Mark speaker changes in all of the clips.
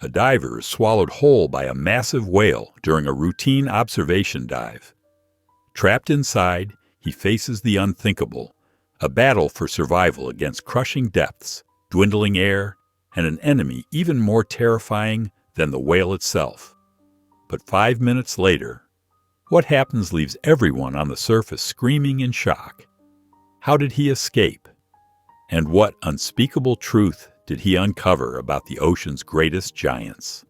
Speaker 1: A diver is swallowed whole by a massive whale during a routine observation dive. Trapped inside, he faces the unthinkable, a battle for survival against crushing depths, dwindling air, and an enemy even more terrifying than the whale itself. But 5 minutes later, what happens leaves everyone on the surface screaming in shock. How did he escape? And what unspeakable truth did he uncover about the ocean's greatest giants?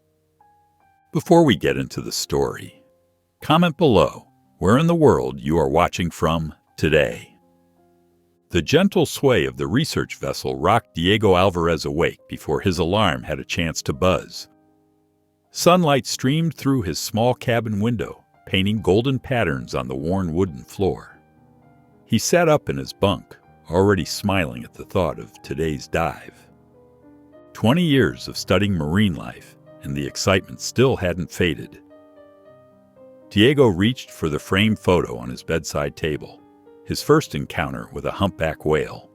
Speaker 1: Before we get into the story, comment below where in the world you are watching from today. The gentle sway of the research vessel rocked Diego Alvarez awake before his alarm had a chance to buzz. Sunlight streamed through his small cabin window, painting golden patterns on the worn wooden floor. He sat up in his bunk, already smiling at the thought of today's dive. 20 years of studying marine life, and the excitement still hadn't faded. Diego reached for the framed photo on his bedside table, his first encounter with a humpback whale.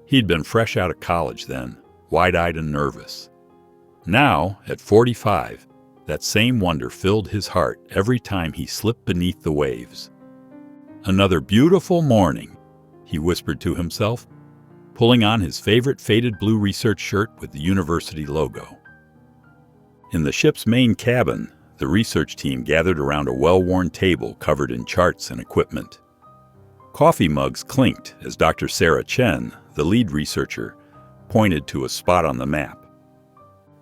Speaker 1: He'd been fresh out of college then, wide-eyed and nervous. Now, at 45, that same wonder filled his heart every time he slipped beneath the waves. Another beautiful morning, he whispered to himself, pulling on his favorite faded blue research shirt with the university logo. In the ship's main cabin, the research team gathered around a well-worn table covered in charts and equipment. Coffee mugs clinked as Dr. Sarah Chen, the lead researcher, pointed to a spot on the map.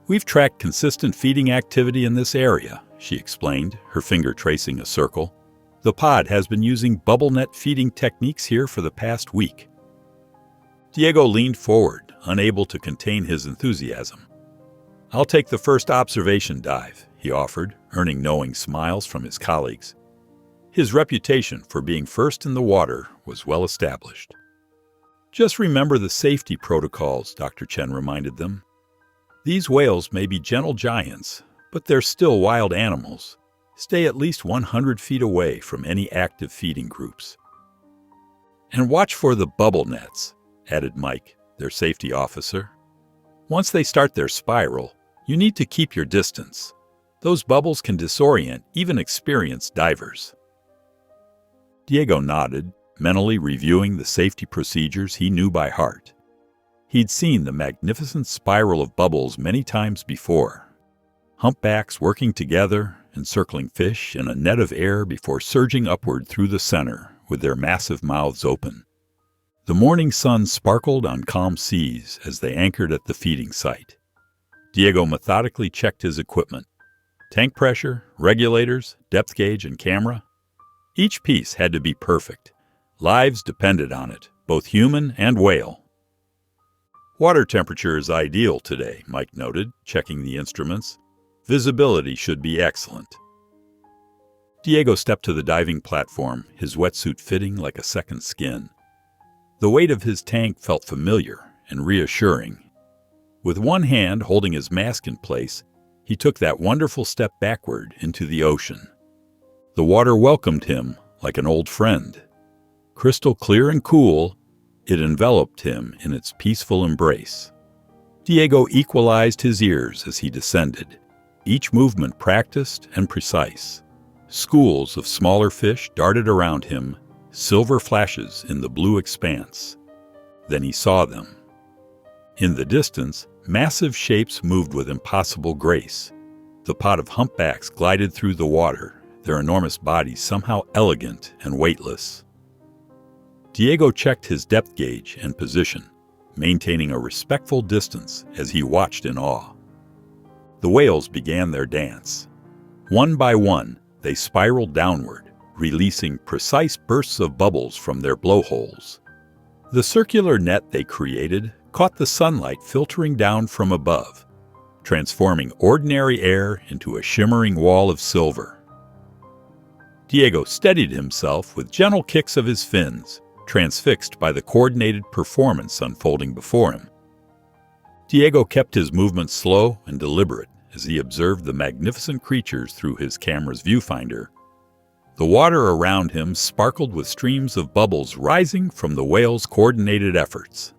Speaker 1: "We've tracked consistent feeding activity in this area," she explained, her finger tracing a circle. "The pod has been using bubble net feeding techniques here for the past week." Diego leaned forward, unable to contain his enthusiasm. "I'll take the first observation dive," he offered, earning knowing smiles from his colleagues. His reputation for being first in the water was well established. "Just remember the safety protocols," Dr. Chen reminded them. "These whales may be gentle giants, but they're still wild animals. Stay at least 100 feet away from any active feeding groups." "And watch for the bubble nets," added Mike, their safety officer. "Once they start their spiral, you need to keep your distance. Those bubbles can disorient even experienced divers." Diego nodded, mentally reviewing the safety procedures he knew by heart. He'd seen the magnificent spiral of bubbles many times before. Humpbacks working together, encircling fish in a net of air before surging upward through the center with their massive mouths open. The morning sun sparkled on calm seas as they anchored at the feeding site. Diego methodically checked his equipment. Tank pressure, regulators, depth gauge, and camera. Each piece had to be perfect. Lives depended on it, both human and whale. "Water temperature is ideal today," Mike noted, checking the instruments. "Visibility should be excellent." Diego stepped to the diving platform, his wetsuit fitting like a second skin. The weight of his tank felt familiar and reassuring. With one hand holding his mask in place, he took that wonderful step backward into the ocean. The water welcomed him like an old friend. Crystal clear and cool, it enveloped him in its peaceful embrace. Diego equalized his ears as he descended, each movement practiced and precise. Schools of smaller fish darted around him, silver flashes in the blue expanse. Then he saw them. In the distance, massive shapes moved with impossible grace. The pod of humpbacks glided through the water, their enormous bodies somehow elegant and weightless. Diego checked his depth gauge and position, maintaining a respectful distance as he watched in awe. The whales began their dance. One by one, they spiraled downward, releasing precise bursts of bubbles from their blowholes. The circular net they created caught the sunlight filtering down from above, transforming ordinary air into a shimmering wall of silver. Diego steadied himself with gentle kicks of his fins, transfixed by the coordinated performance unfolding before him. Diego kept his movements slow and deliberate as he observed the magnificent creatures through his camera's viewfinder. The water around him sparkled with streams of bubbles rising from the whale's coordinated efforts.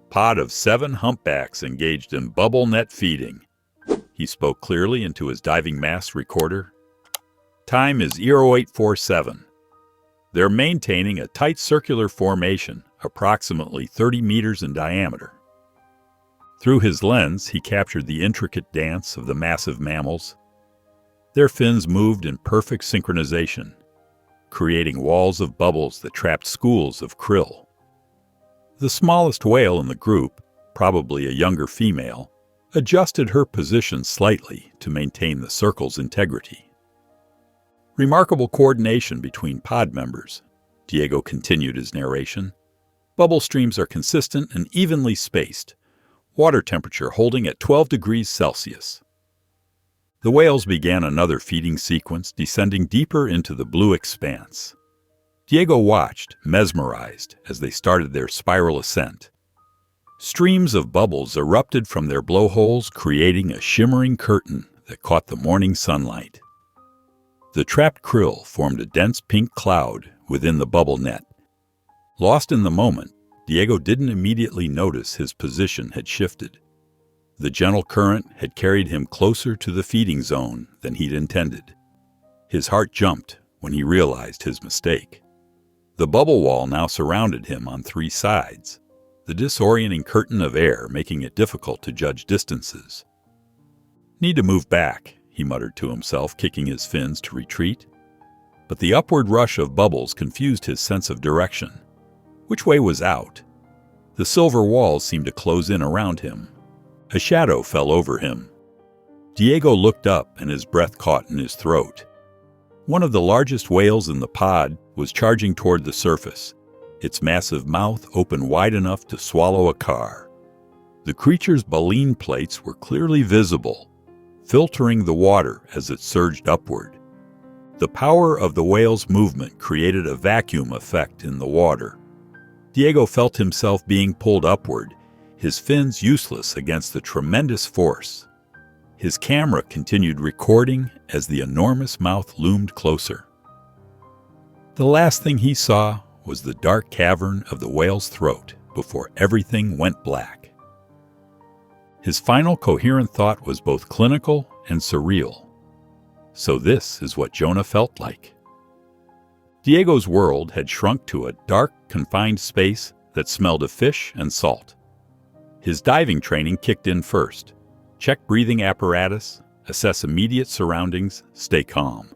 Speaker 1: Pod of 7 humpbacks engaged in bubble net feeding, he spoke clearly into his diving mask recorder. "Time is 0847. They're maintaining a tight circular formation, approximately 30 meters in diameter." Through his lens, he captured the intricate dance of the massive mammals. Their fins moved in perfect synchronization, creating walls of bubbles that trapped schools of krill. The smallest whale in the group, probably a younger female, adjusted her position slightly to maintain the circle's integrity. "Remarkable coordination between pod members," Diego continued his narration. "Bubble streams are consistent and evenly spaced, water temperature holding at 12 degrees Celsius." The whales began another feeding sequence, descending deeper into the blue expanse. Diego watched, mesmerized, as they started their spiral ascent. Streams of bubbles erupted from their blowholes, creating a shimmering curtain that caught the morning sunlight. The trapped krill formed a dense pink cloud within the bubble net. Lost in the moment, Diego didn't immediately notice his position had shifted. The gentle current had carried him closer to the feeding zone than he'd intended. His heart jumped when he realized his mistake. The bubble wall now surrounded him on 3 sides, the disorienting curtain of air making it difficult to judge distances. "Need to move back," he muttered to himself, kicking his fins to retreat. But the upward rush of bubbles confused his sense of direction. Which way was out? The silver walls seemed to close in around him. A shadow fell over him. Diego looked up and his breath caught in his throat. One of the largest whales in the pod was charging toward the surface, its massive mouth open wide enough to swallow a car. The creature's baleen plates were clearly visible, filtering the water as it surged upward. The power of the whale's movement created a vacuum effect in the water. Diego felt himself being pulled upward, his fins useless against the tremendous force. His camera continued recording as the enormous mouth loomed closer. The last thing he saw was the dark cavern of the whale's throat before everything went black. His final coherent thought was both clinical and surreal. So this is what Jonah felt like. Diego's world had shrunk to a dark, confined space that smelled of fish and salt. His diving training kicked in first. Check breathing apparatus, assess immediate surroundings, stay calm.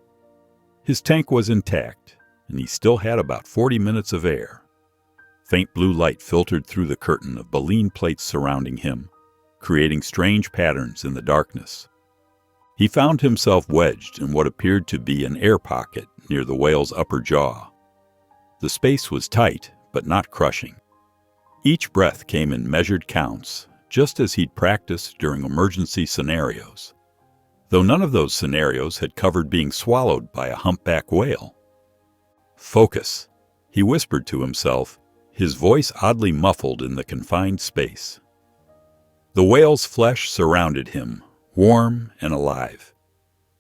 Speaker 1: His tank was intact, and he still had about 40 minutes of air. Faint blue light filtered through the curtain of baleen plates surrounding him, creating strange patterns in the darkness. He found himself wedged in what appeared to be an air pocket near the whale's upper jaw. The space was tight, but not crushing. Each breath came in measured counts, just as he'd practiced during emergency scenarios, though none of those scenarios had covered being swallowed by a humpback whale. "Focus," he whispered to himself, his voice oddly muffled in the confined space. The whale's flesh surrounded him, warm and alive.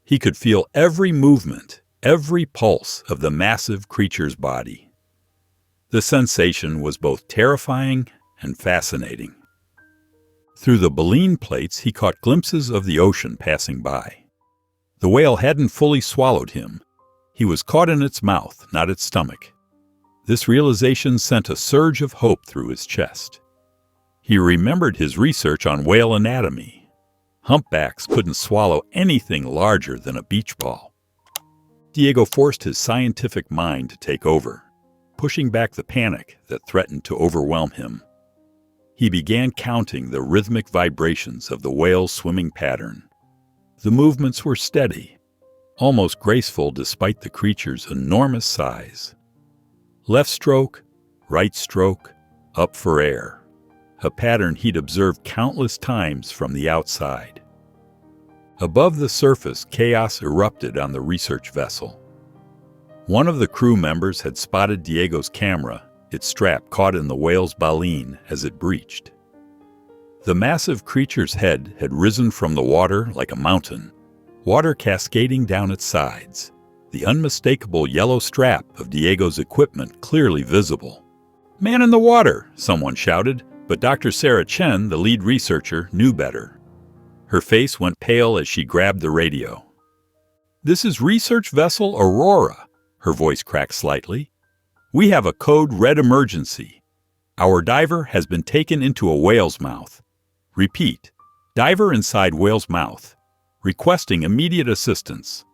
Speaker 1: He could feel every movement, every pulse of the massive creature's body. The sensation was both terrifying and fascinating. Through the baleen plates, he caught glimpses of the ocean passing by. The whale hadn't fully swallowed him. He was caught in its mouth, not its stomach. This realization sent a surge of hope through his chest. He remembered his research on whale anatomy. Humpbacks couldn't swallow anything larger than a beach ball. Diego forced his scientific mind to take over, pushing back the panic that threatened to overwhelm him. He began counting the rhythmic vibrations of the whale's swimming pattern. The movements were steady, almost graceful despite the creature's enormous size. Left stroke, right stroke, up for air, a pattern he'd observed countless times from the outside. Above the surface, chaos erupted on the research vessel. One of the crew members had spotted Diego's camera, its strap caught in the whale's baleen as it breached. The massive creature's head had risen from the water like a mountain, water cascading down its sides, the unmistakable yellow strap of Diego's equipment clearly visible. "Man in the water!" someone shouted, but Dr. Sarah Chen, the lead researcher, knew better. Her face went pale as she grabbed the radio. "This is research vessel Aurora," her voice cracked slightly. "We have a code red emergency. Our diver has been taken into a whale's mouth. Repeat, diver inside whale's mouth. Requesting immediate assistance."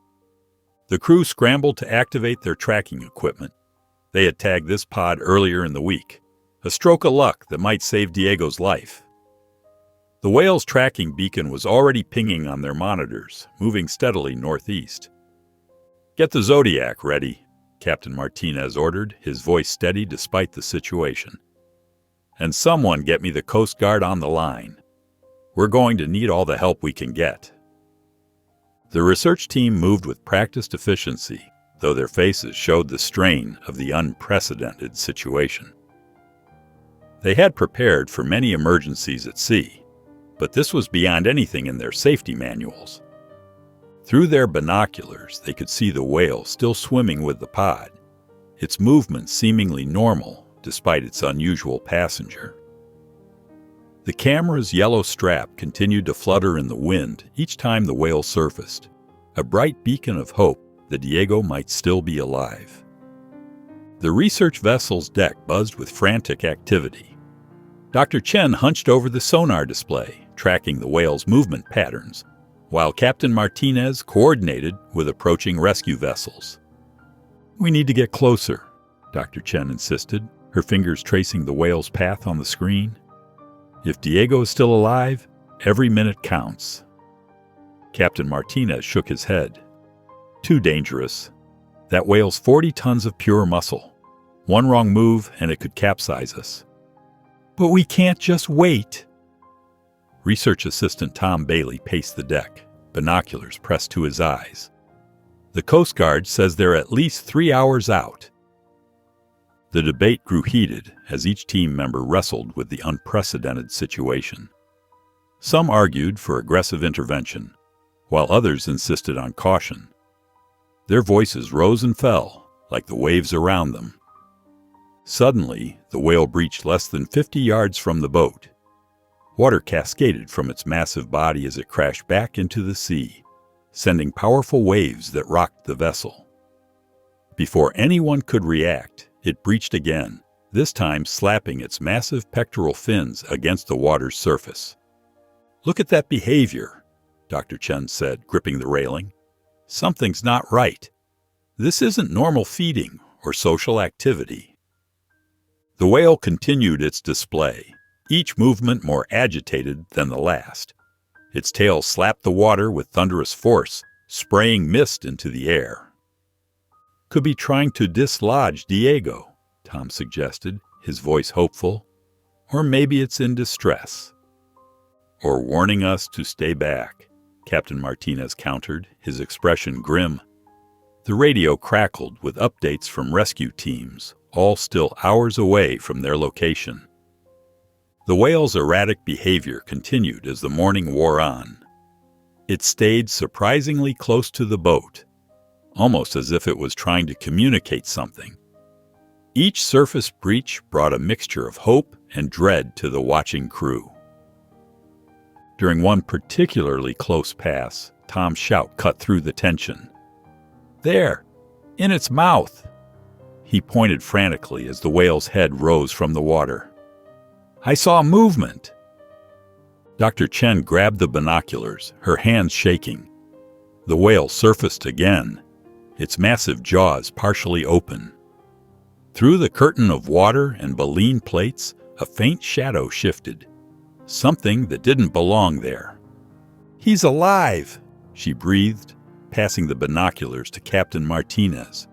Speaker 1: The crew scrambled to activate their tracking equipment. They had tagged this pod earlier in the week, a stroke of luck that might save Diego's life. The whale's tracking beacon was already pinging on their monitors, moving steadily northeast. "Get the Zodiac ready," Captain Martinez ordered, his voice steady despite the situation. "And someone get me the Coast Guard on the line. We're going to need all the help we can get." The research team moved with practiced efficiency, though their faces showed the strain of the unprecedented situation. They had prepared for many emergencies at sea, but this was beyond anything in their safety manuals. Through their binoculars, they could see the whale still swimming with the pod, its movements seemingly normal despite its unusual passenger. The camera's yellow strap continued to flutter in the wind each time the whale surfaced, a bright beacon of hope that Diego might still be alive. The research vessel's deck buzzed with frantic activity. Dr. Chen hunched over the sonar display, tracking the whale's movement patterns, while Captain Martinez coordinated with approaching rescue vessels. "We need to get closer," Dr. Chen insisted, her fingers tracing the whale's path on the screen. "If Diego is still alive, every minute counts." Captain Martinez shook his head. "Too dangerous. That whale's 40 tons of pure muscle. One wrong move and it could capsize us." "But we can't just wait." Research assistant Tom Bailey paced the deck, binoculars pressed to his eyes. "The Coast Guard says they're at least 3 hours out." The debate grew heated as each team member wrestled with the unprecedented situation. Some argued for aggressive intervention, while others insisted on caution. Their voices rose and fell, like the waves around them. Suddenly, the whale breached less than 50 yards from the boat. Water cascaded from its massive body as it crashed back into the sea, sending powerful waves that rocked the vessel. Before anyone could react, it breached again, this time slapping its massive pectoral fins against the water's surface. "Look at that behavior," Dr. Chen said, gripping the railing. "Something's not right. This isn't normal feeding or social activity." The whale continued its display, each movement more agitated than the last. Its tail slapped the water with thunderous force, spraying mist into the air. "Could be trying to dislodge Diego," Tom suggested, his voice hopeful. "Or maybe it's in distress." "Or warning us to stay back," Captain Martinez countered, his expression grim. The radio crackled with updates from rescue teams, all still hours away from their location. The whale's erratic behavior continued as the morning wore on. It stayed surprisingly close to the boat, almost as if it was trying to communicate something. Each surface breach brought a mixture of hope and dread to the watching crew. During one particularly close pass, Tom's shout cut through the tension. "There! In its mouth!" He pointed frantically as the whale's head rose from the water. "I saw movement!" Dr. Chen grabbed the binoculars, her hands shaking. The whale surfaced again, its massive jaws partially open. Through the curtain of water and baleen plates, a faint shadow shifted, something that didn't belong there. "He's alive," she breathed, passing the binoculars to Captain Martinez.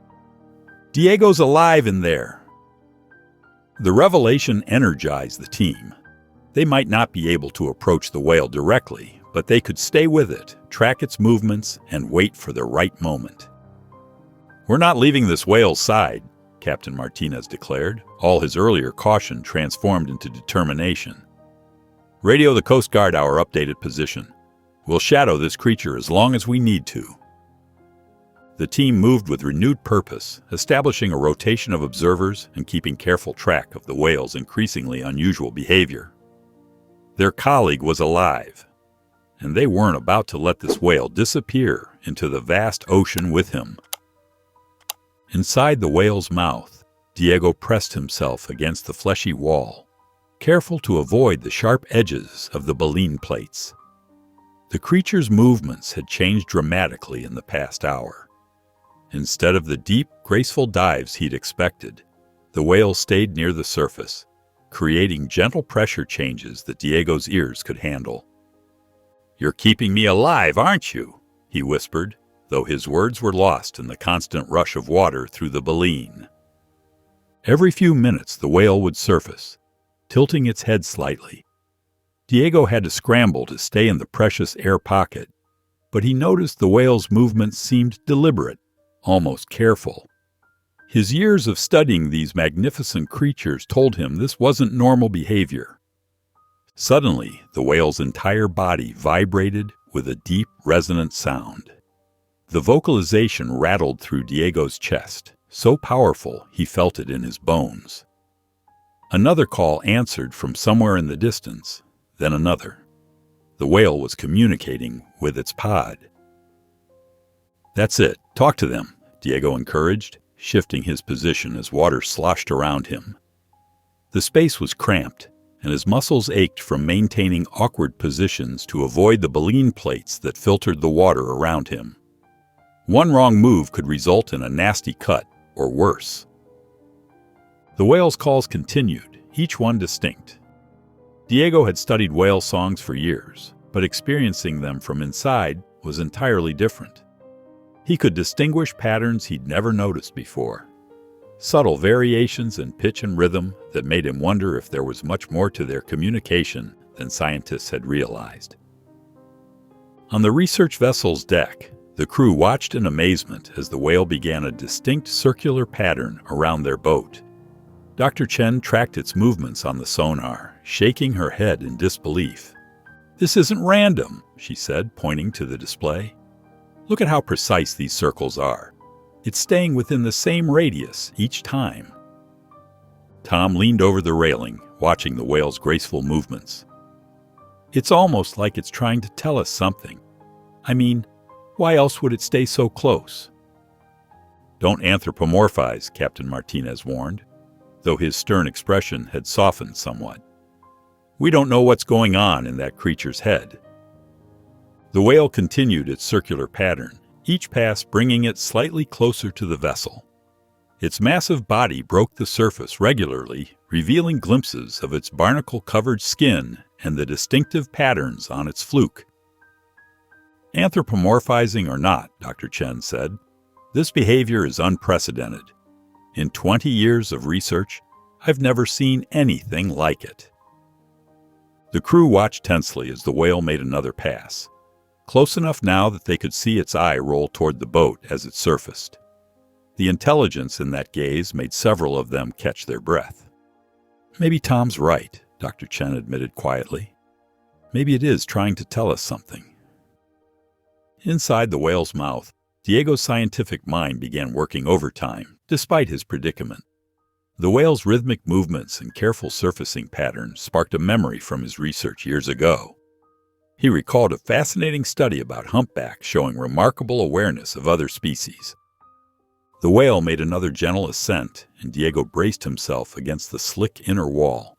Speaker 1: "Diego's alive in there." The revelation energized the team. They might not be able to approach the whale directly, but they could stay with it, track its movements, and wait for the right moment. "We're not leaving this whale's side," Captain Martinez declared, all his earlier caution transformed into determination. "Radio the Coast Guard our updated position. We'll shadow this creature as long as we need to." The team moved with renewed purpose, establishing a rotation of observers and keeping careful track of the whale's increasingly unusual behavior. Their colleague was alive, and they weren't about to let this whale disappear into the vast ocean with him. Inside the whale's mouth, Diego pressed himself against the fleshy wall, careful to avoid the sharp edges of the baleen plates. The creature's movements had changed dramatically in the past hour. Instead of the deep, graceful dives he'd expected, the whale stayed near the surface, creating gentle pressure changes that Diego's ears could handle. "You're keeping me alive, aren't you?" he whispered, though his words were lost in the constant rush of water through the baleen. Every few minutes the whale would surface, tilting its head slightly. Diego had to scramble to stay in the precious air pocket, but he noticed the whale's movements seemed deliberate, almost careful. His years of studying these magnificent creatures told him this wasn't normal behavior. Suddenly, the whale's entire body vibrated with a deep, resonant sound. The vocalization rattled through Diego's chest, so powerful he felt it in his bones. Another call answered from somewhere in the distance, then another. The whale was communicating with its pod. "That's it. Talk to them," Diego encouraged, shifting his position as water sloshed around him. The space was cramped, and his muscles ached from maintaining awkward positions to avoid the baleen plates that filtered the water around him. One wrong move could result in a nasty cut, or worse. The whale's calls continued, each one distinct. Diego had studied whale songs for years, but experiencing them from inside was entirely different. He could distinguish patterns he'd never noticed before, subtle variations in pitch and rhythm that made him wonder if there was much more to their communication than scientists had realized. On the research vessel's deck, the crew watched in amazement as the whale began a distinct circular pattern around their boat. Dr. Chen tracked its movements on the sonar, shaking her head in disbelief. "This isn't random," she said, pointing to the display. "Look at how precise these circles are. It's staying within the same radius each time." Tom leaned over the railing, watching the whale's graceful movements. "It's almost like it's trying to tell us something. I mean, why else would it stay so close?" "Don't anthropomorphize," Captain Martinez warned, though his stern expression had softened somewhat. "We don't know what's going on in that creature's head." The whale continued its circular pattern, each pass bringing it slightly closer to the vessel. Its massive body broke the surface regularly, revealing glimpses of its barnacle-covered skin and the distinctive patterns on its fluke. "Anthropomorphizing or not," Dr. Chen said, "this behavior is unprecedented. In 20 years of research, I've never seen anything like it." The crew watched tensely as the whale made another pass, close enough now that they could see its eye roll toward the boat as it surfaced. The intelligence in that gaze made several of them catch their breath. "Maybe Tom's right," Dr. Chen admitted quietly. "Maybe it is trying to tell us something." Inside the whale's mouth, Diego's scientific mind began working overtime, despite his predicament. The whale's rhythmic movements and careful surfacing patterns sparked a memory from his research years ago. He recalled a fascinating study about humpbacks showing remarkable awareness of other species. The whale made another gentle ascent, and Diego braced himself against the slick inner wall.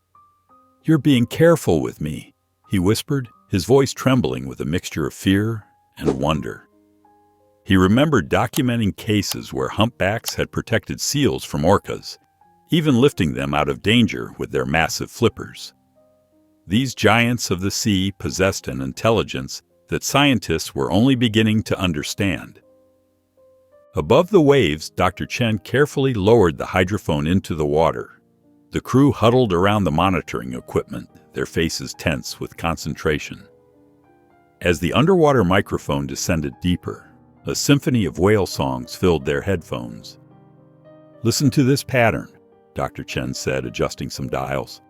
Speaker 1: "You're being careful with me," he whispered, his voice trembling with a mixture of fear and wonder. He remembered documenting cases where humpbacks had protected seals from orcas, even lifting them out of danger with their massive flippers. These giants of the sea possessed an intelligence that scientists were only beginning to understand. Above the waves, Dr. Chen carefully lowered the hydrophone into the water. The crew huddled around the monitoring equipment, their faces tense with concentration. As the underwater microphone descended deeper, a symphony of whale songs filled their headphones. "Listen to this pattern," Dr. Chen said, adjusting some dials.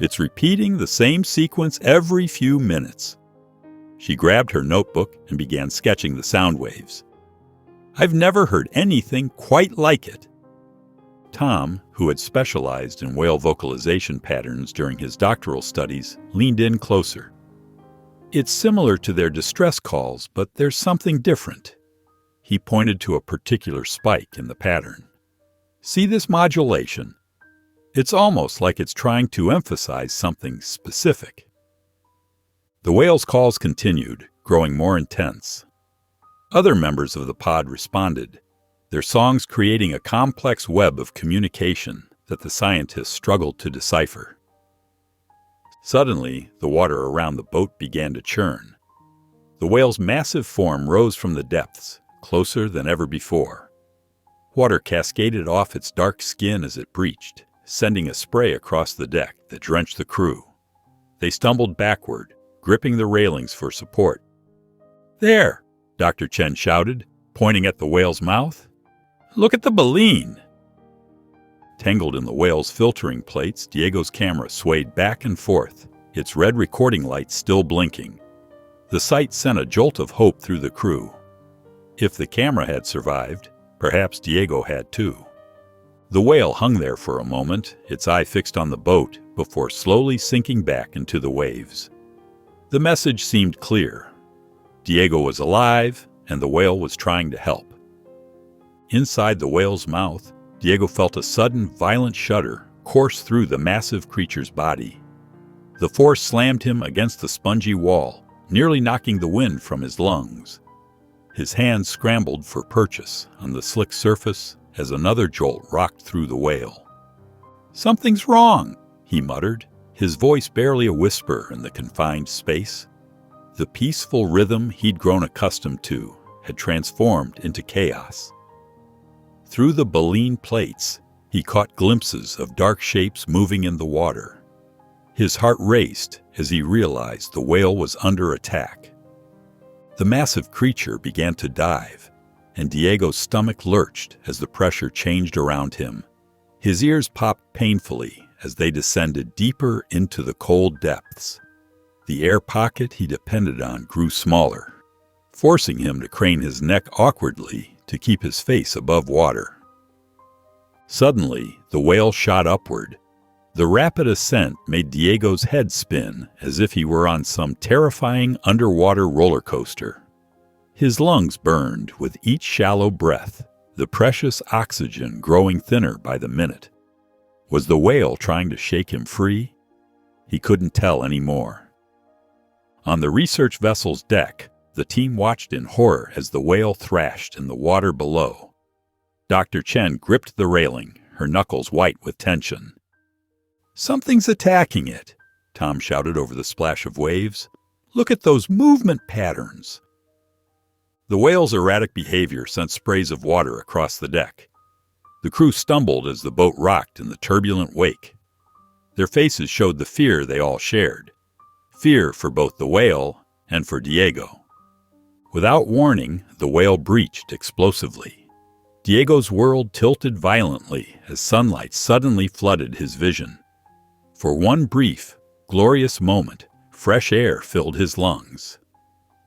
Speaker 1: "It's repeating the same sequence every few minutes." She grabbed her notebook and began sketching the sound waves. "I've never heard anything quite like it." Tom, who had specialized in whale vocalization patterns during his doctoral studies, leaned in closer. It's similar to their distress calls, but there's something different. He pointed to a particular spike in the pattern. See this modulation? It's almost like it's trying to emphasize something specific. The whale's calls continued, growing more intense. Other members of the pod responded, their songs creating a complex web of communication that the scientists struggled to decipher. Suddenly, the water around the boat began to churn. The whale's massive form rose from the depths, closer than ever before. Water cascaded off its dark skin as it breached, sending a spray across the deck that drenched the crew. They stumbled backward, gripping the railings for support. "There!" Dr. Chen shouted, pointing at the whale's mouth. "Look at the baleen!" Tangled in the whale's filtering plates, Diego's camera swayed back and forth, its red recording light still blinking. The sight sent a jolt of hope through the crew. If the camera had survived, perhaps Diego had too. The whale hung there for a moment, its eye fixed on the boat, before slowly sinking back into the waves. The message seemed clear. Diego was alive, and the whale was trying to help. Inside the whale's mouth, Diego felt a sudden, violent shudder course through the massive creature's body. The force slammed him against the spongy wall, nearly knocking the wind from his lungs. His hands scrambled for purchase on the slick surface as another jolt rocked through the whale. "Something's wrong," he muttered, his voice barely a whisper in the confined space. The peaceful rhythm he'd grown accustomed to had transformed into chaos. Through the baleen plates, he caught glimpses of dark shapes moving in the water. His heart raced as he realized the whale was under attack. The massive creature began to dive, and Diego's stomach lurched as the pressure changed around him. His ears popped painfully as they descended deeper into the cold depths. The air pocket he depended on grew smaller, forcing him to crane his neck awkwardly to keep his face above water. Suddenly, the whale shot upward. The rapid ascent made Diego's head spin as if he were on some terrifying underwater roller coaster. His lungs burned with each shallow breath, the precious oxygen growing thinner by the minute. Was the whale trying to shake him free? He couldn't tell anymore. On the research vessel's deck, the team watched in horror as the whale thrashed in the water below. Dr. Chen gripped the railing, her knuckles white with tension. "Something's attacking it," Tom shouted over the splash of waves. "Look at those movement patterns." The whale's erratic behavior sent sprays of water across the deck. The crew stumbled as the boat rocked in the turbulent wake. Their faces showed the fear they all shared. Fear for both the whale and for Diego. Without warning, the whale breached explosively. Diego's world tilted violently as sunlight suddenly flooded his vision. For one brief, glorious moment, fresh air filled his lungs.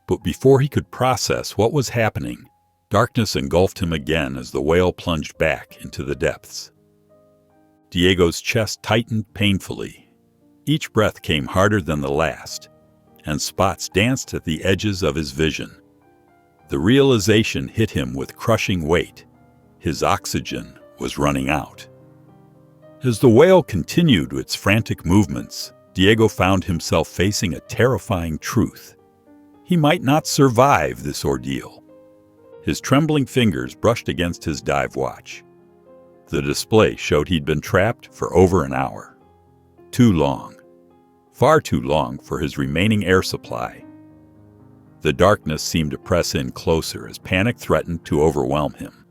Speaker 1: But before he could process what was happening, darkness engulfed him again as the whale plunged back into the depths. Diego's chest tightened painfully. Each breath came harder than the last, and spots danced at the edges of his vision. The realization hit him with crushing weight. His oxygen was running out. As the whale continued its frantic movements, Diego found himself facing a terrifying truth. He might not survive this ordeal. His trembling fingers brushed against his dive watch. The display showed he'd been trapped for over an hour. Too long. Far too long for his remaining air supply. The darkness seemed to press in closer as panic threatened to overwhelm him.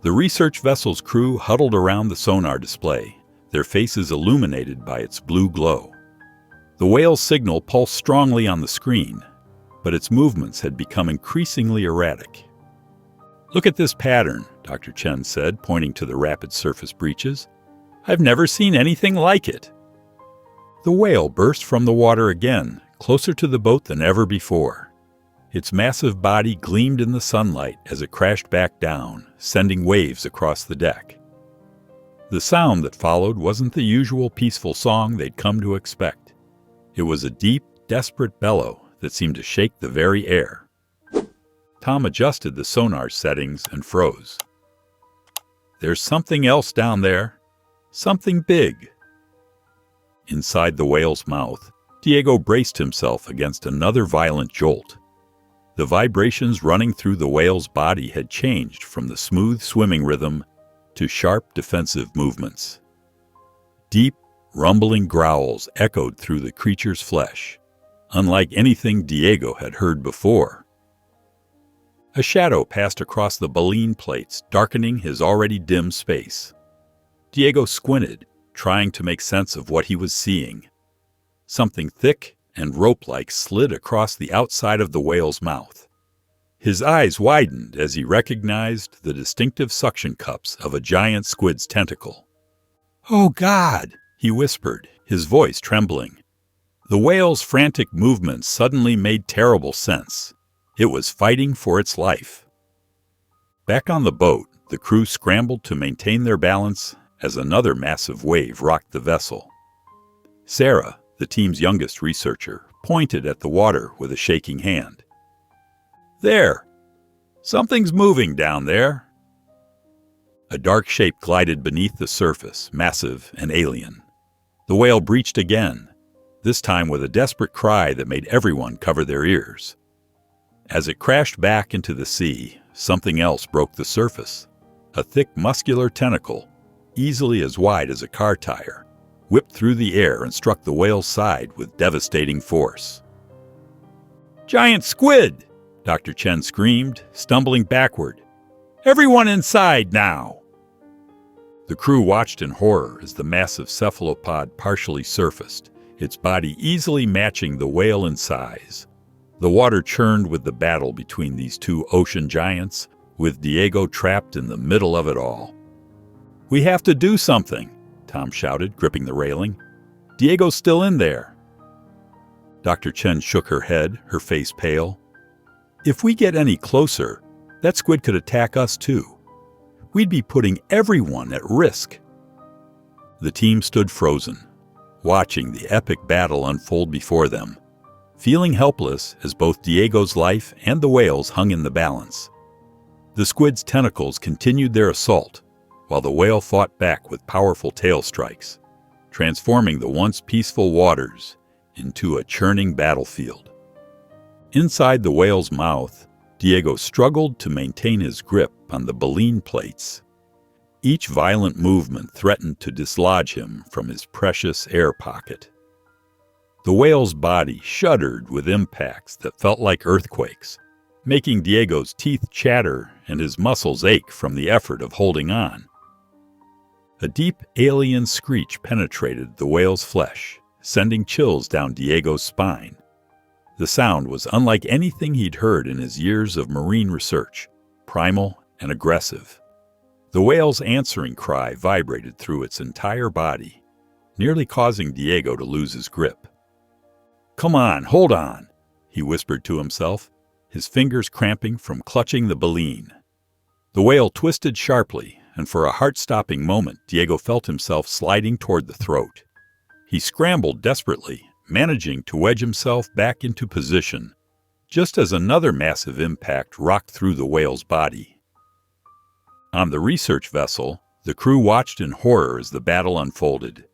Speaker 1: The research vessel's crew huddled around the sonar display, their faces illuminated by its blue glow. The whale's signal pulsed strongly on the screen, but its movements had become increasingly erratic. "Look at this pattern," Dr. Chen said, pointing to the rapid surface breaches. "I've never seen anything like it." The whale burst from the water again, closer to the boat than ever before. Its massive body gleamed in the sunlight as it crashed back down, sending waves across the deck. The sound that followed wasn't the usual peaceful song they'd come to expect. It was a deep, desperate bellow that seemed to shake the very air. Tom adjusted the sonar settings and froze. There's something else down there. Something big. Inside the whale's mouth, Diego braced himself against another violent jolt. The vibrations running through the whale's body had changed from the smooth swimming rhythm to sharp defensive movements. Deep, rumbling growls echoed through the creature's flesh, unlike anything Diego had heard before. A shadow passed across the baleen plates, darkening his already dim space. Diego squinted, trying to make sense of what he was seeing. Something thick and rope-like slid across the outside of the whale's mouth. His eyes widened as he recognized the distinctive suction cups of a giant squid's tentacle. "Oh, God!" he whispered, his voice trembling. The whale's frantic movements suddenly made terrible sense. It was fighting for its life. Back on the boat, the crew scrambled to maintain their balance as another massive wave rocked the vessel. Sarah, the team's youngest researcher, pointed at the water with a shaking hand. "There! Something's moving down there." A dark shape glided beneath the surface, massive and alien. The whale breached again, this time with a desperate cry that made everyone cover their ears. As it crashed back into the sea, something else broke the surface. A thick, muscular tentacle, easily as wide as a car tire, whipped through the air and struck the whale's side with devastating force. "Giant squid!" Dr. Chen screamed, stumbling backward. "Everyone inside now!" The crew watched in horror as the massive cephalopod partially surfaced, its body easily matching the whale in size. The water churned with the battle between these two ocean giants, with Diego trapped in the middle of it all. "We have to do something," Tom shouted, gripping the railing. "Diego's still in there." Dr. Chen shook her head, her face pale. "If we get any closer, that squid could attack us too. We'd be putting everyone at risk." The team stood frozen, watching the epic battle unfold before them, feeling helpless as both Diego's life and the whale's hung in the balance. The squid's tentacles continued their assault, while the whale fought back with powerful tail strikes, transforming the once peaceful waters into a churning battlefield. Inside the whale's mouth, Diego struggled to maintain his grip on the baleen plates. Each violent movement threatened to dislodge him from his precious air pocket. The whale's body shuddered with impacts that felt like earthquakes, making Diego's teeth chatter and his muscles ache from the effort of holding on. A deep alien screech penetrated the whale's flesh, sending chills down Diego's spine. The sound was unlike anything he'd heard in his years of marine research, primal and aggressive. The whale's answering cry vibrated through its entire body, nearly causing Diego to lose his grip. "Come on, hold on," he whispered to himself, his fingers cramping from clutching the baleen. The whale twisted sharply, and for a heart-stopping moment, Diego felt himself sliding toward the throat. He scrambled desperately, managing to wedge himself back into position, just as another massive impact rocked through the whale's body. On the research vessel, the crew watched in horror as the battle unfolded.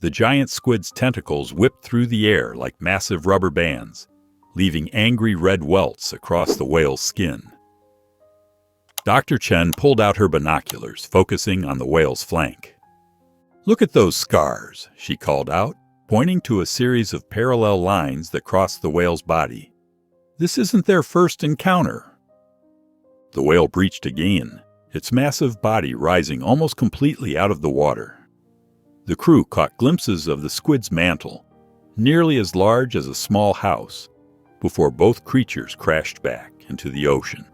Speaker 1: The giant squid's tentacles whipped through the air like massive rubber bands, leaving angry red welts across the whale's skin. Dr. Chen pulled out her binoculars, focusing on the whale's flank. "Look at those scars," she called out, pointing to a series of parallel lines that crossed the whale's body. "This isn't their first encounter." The whale breached again, its massive body rising almost completely out of the water. The crew caught glimpses of the squid's mantle, nearly as large as a small house, before both creatures crashed back into the ocean.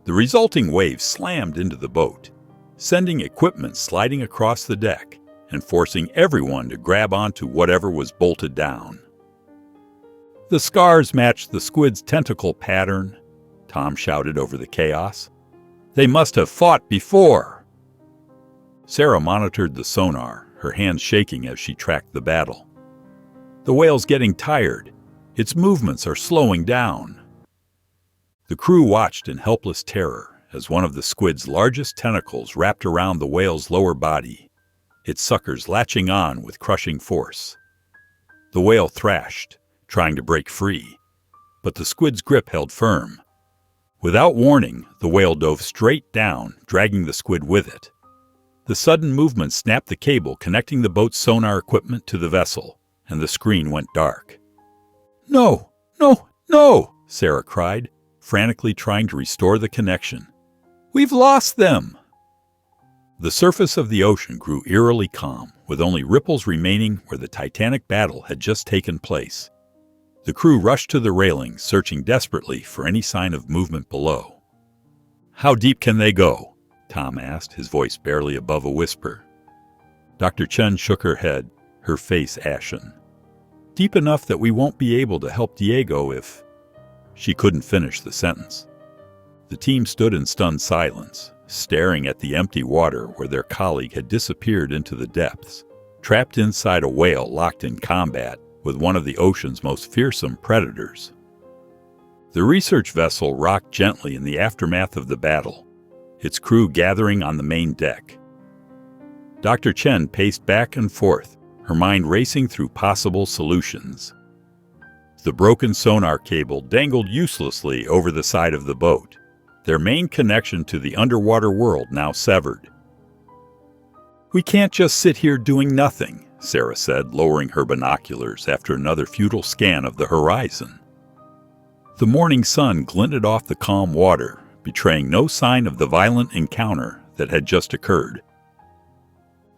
Speaker 1: The resulting wave slammed into the boat, sending equipment sliding across the deck and forcing everyone to grab onto whatever was bolted down. "The scars matched the squid's tentacle pattern," Tom shouted over the chaos. "They must have fought before." Sarah monitored the sonar, her hands shaking as she tracked the battle. "The whale's getting tired. Its movements are slowing down. The crew watched in helpless terror as one of the squid's largest tentacles wrapped around the whale's lower body, its suckers latching on with crushing force. The whale thrashed, trying to break free, but the squid's grip held firm. Without warning, the whale dove straight down, dragging the squid with it. The sudden movement snapped the cable connecting the boat's sonar equipment to the vessel, and the screen went dark. "No! No! No!" Sarah cried, frantically trying to restore the connection. "We've lost them!" The surface of the ocean grew eerily calm, with only ripples remaining where the titanic battle had just taken place. The crew rushed to the railing, searching desperately for any sign of movement below. "How deep can they go?" Tom asked, his voice barely above a whisper. Dr. Chen shook her head, her face ashen. "Deep enough that we won't be able to help Diego if—" She couldn't finish the sentence. The team stood in stunned silence, staring at the empty water where their colleague had disappeared into the depths, trapped inside a whale locked in combat with one of the ocean's most fearsome predators. The research vessel rocked gently in the aftermath of the battle, its crew gathering on the main deck. Dr. Chen paced back and forth, her mind racing through possible solutions. The broken sonar cable dangled uselessly over the side of the boat, their main connection to the underwater world now severed. "We can't just sit here doing nothing," Sarah said, lowering her binoculars after another futile scan of the horizon. The morning sun glinted off the calm water, betraying no sign of the violent encounter that had just occurred.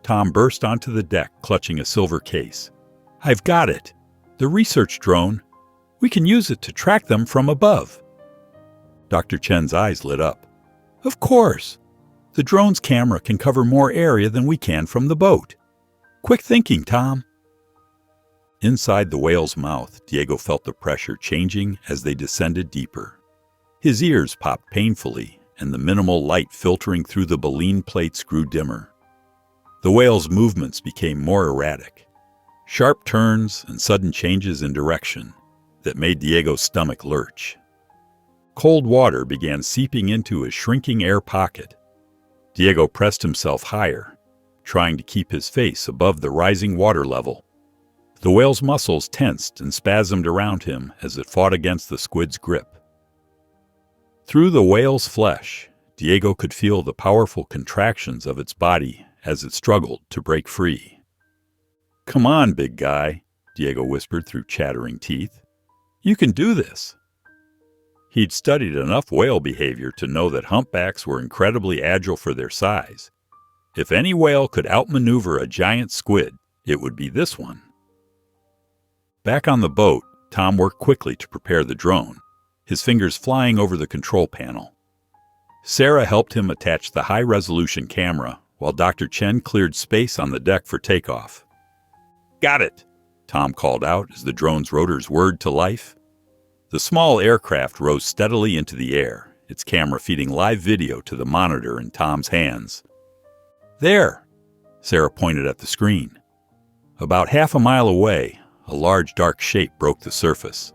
Speaker 1: Tom burst onto the deck, clutching a silver case. "I've got it! The research drone! We can use it to track them from above!" Dr. Chen's eyes lit up. "Of course! The drone's camera can cover more area than we can from the boat. Quick thinking, Tom!" Inside the whale's mouth, Diego felt the pressure changing as they descended deeper. His ears popped painfully, and the minimal light filtering through the baleen plates grew dimmer. The whale's movements became more erratic, sharp turns and sudden changes in direction that made Diego's stomach lurch. Cold water began seeping into his shrinking air pocket. Diego pressed himself higher, trying to keep his face above the rising water level. The whale's muscles tensed and spasmed around him as it fought against the squid's grip. Through the whale's flesh, Diego could feel the powerful contractions of its body as it struggled to break free. "Come on, big guy," Diego whispered through chattering teeth. "You can do this." He'd studied enough whale behavior to know that humpbacks were incredibly agile for their size. If any whale could outmaneuver a giant squid, it would be this one. Back on the boat, Tom worked quickly to prepare the drone, his fingers flying over the control panel. Sarah helped him attach the high-resolution camera, while Dr. Chen cleared space on the deck for takeoff. "Got it!" Tom called out as the drone's rotors whirred to life. The small aircraft rose steadily into the air, its camera feeding live video to the monitor in Tom's hands. "There!" Sarah pointed at the screen. About half a mile away, a large dark shape broke the surface.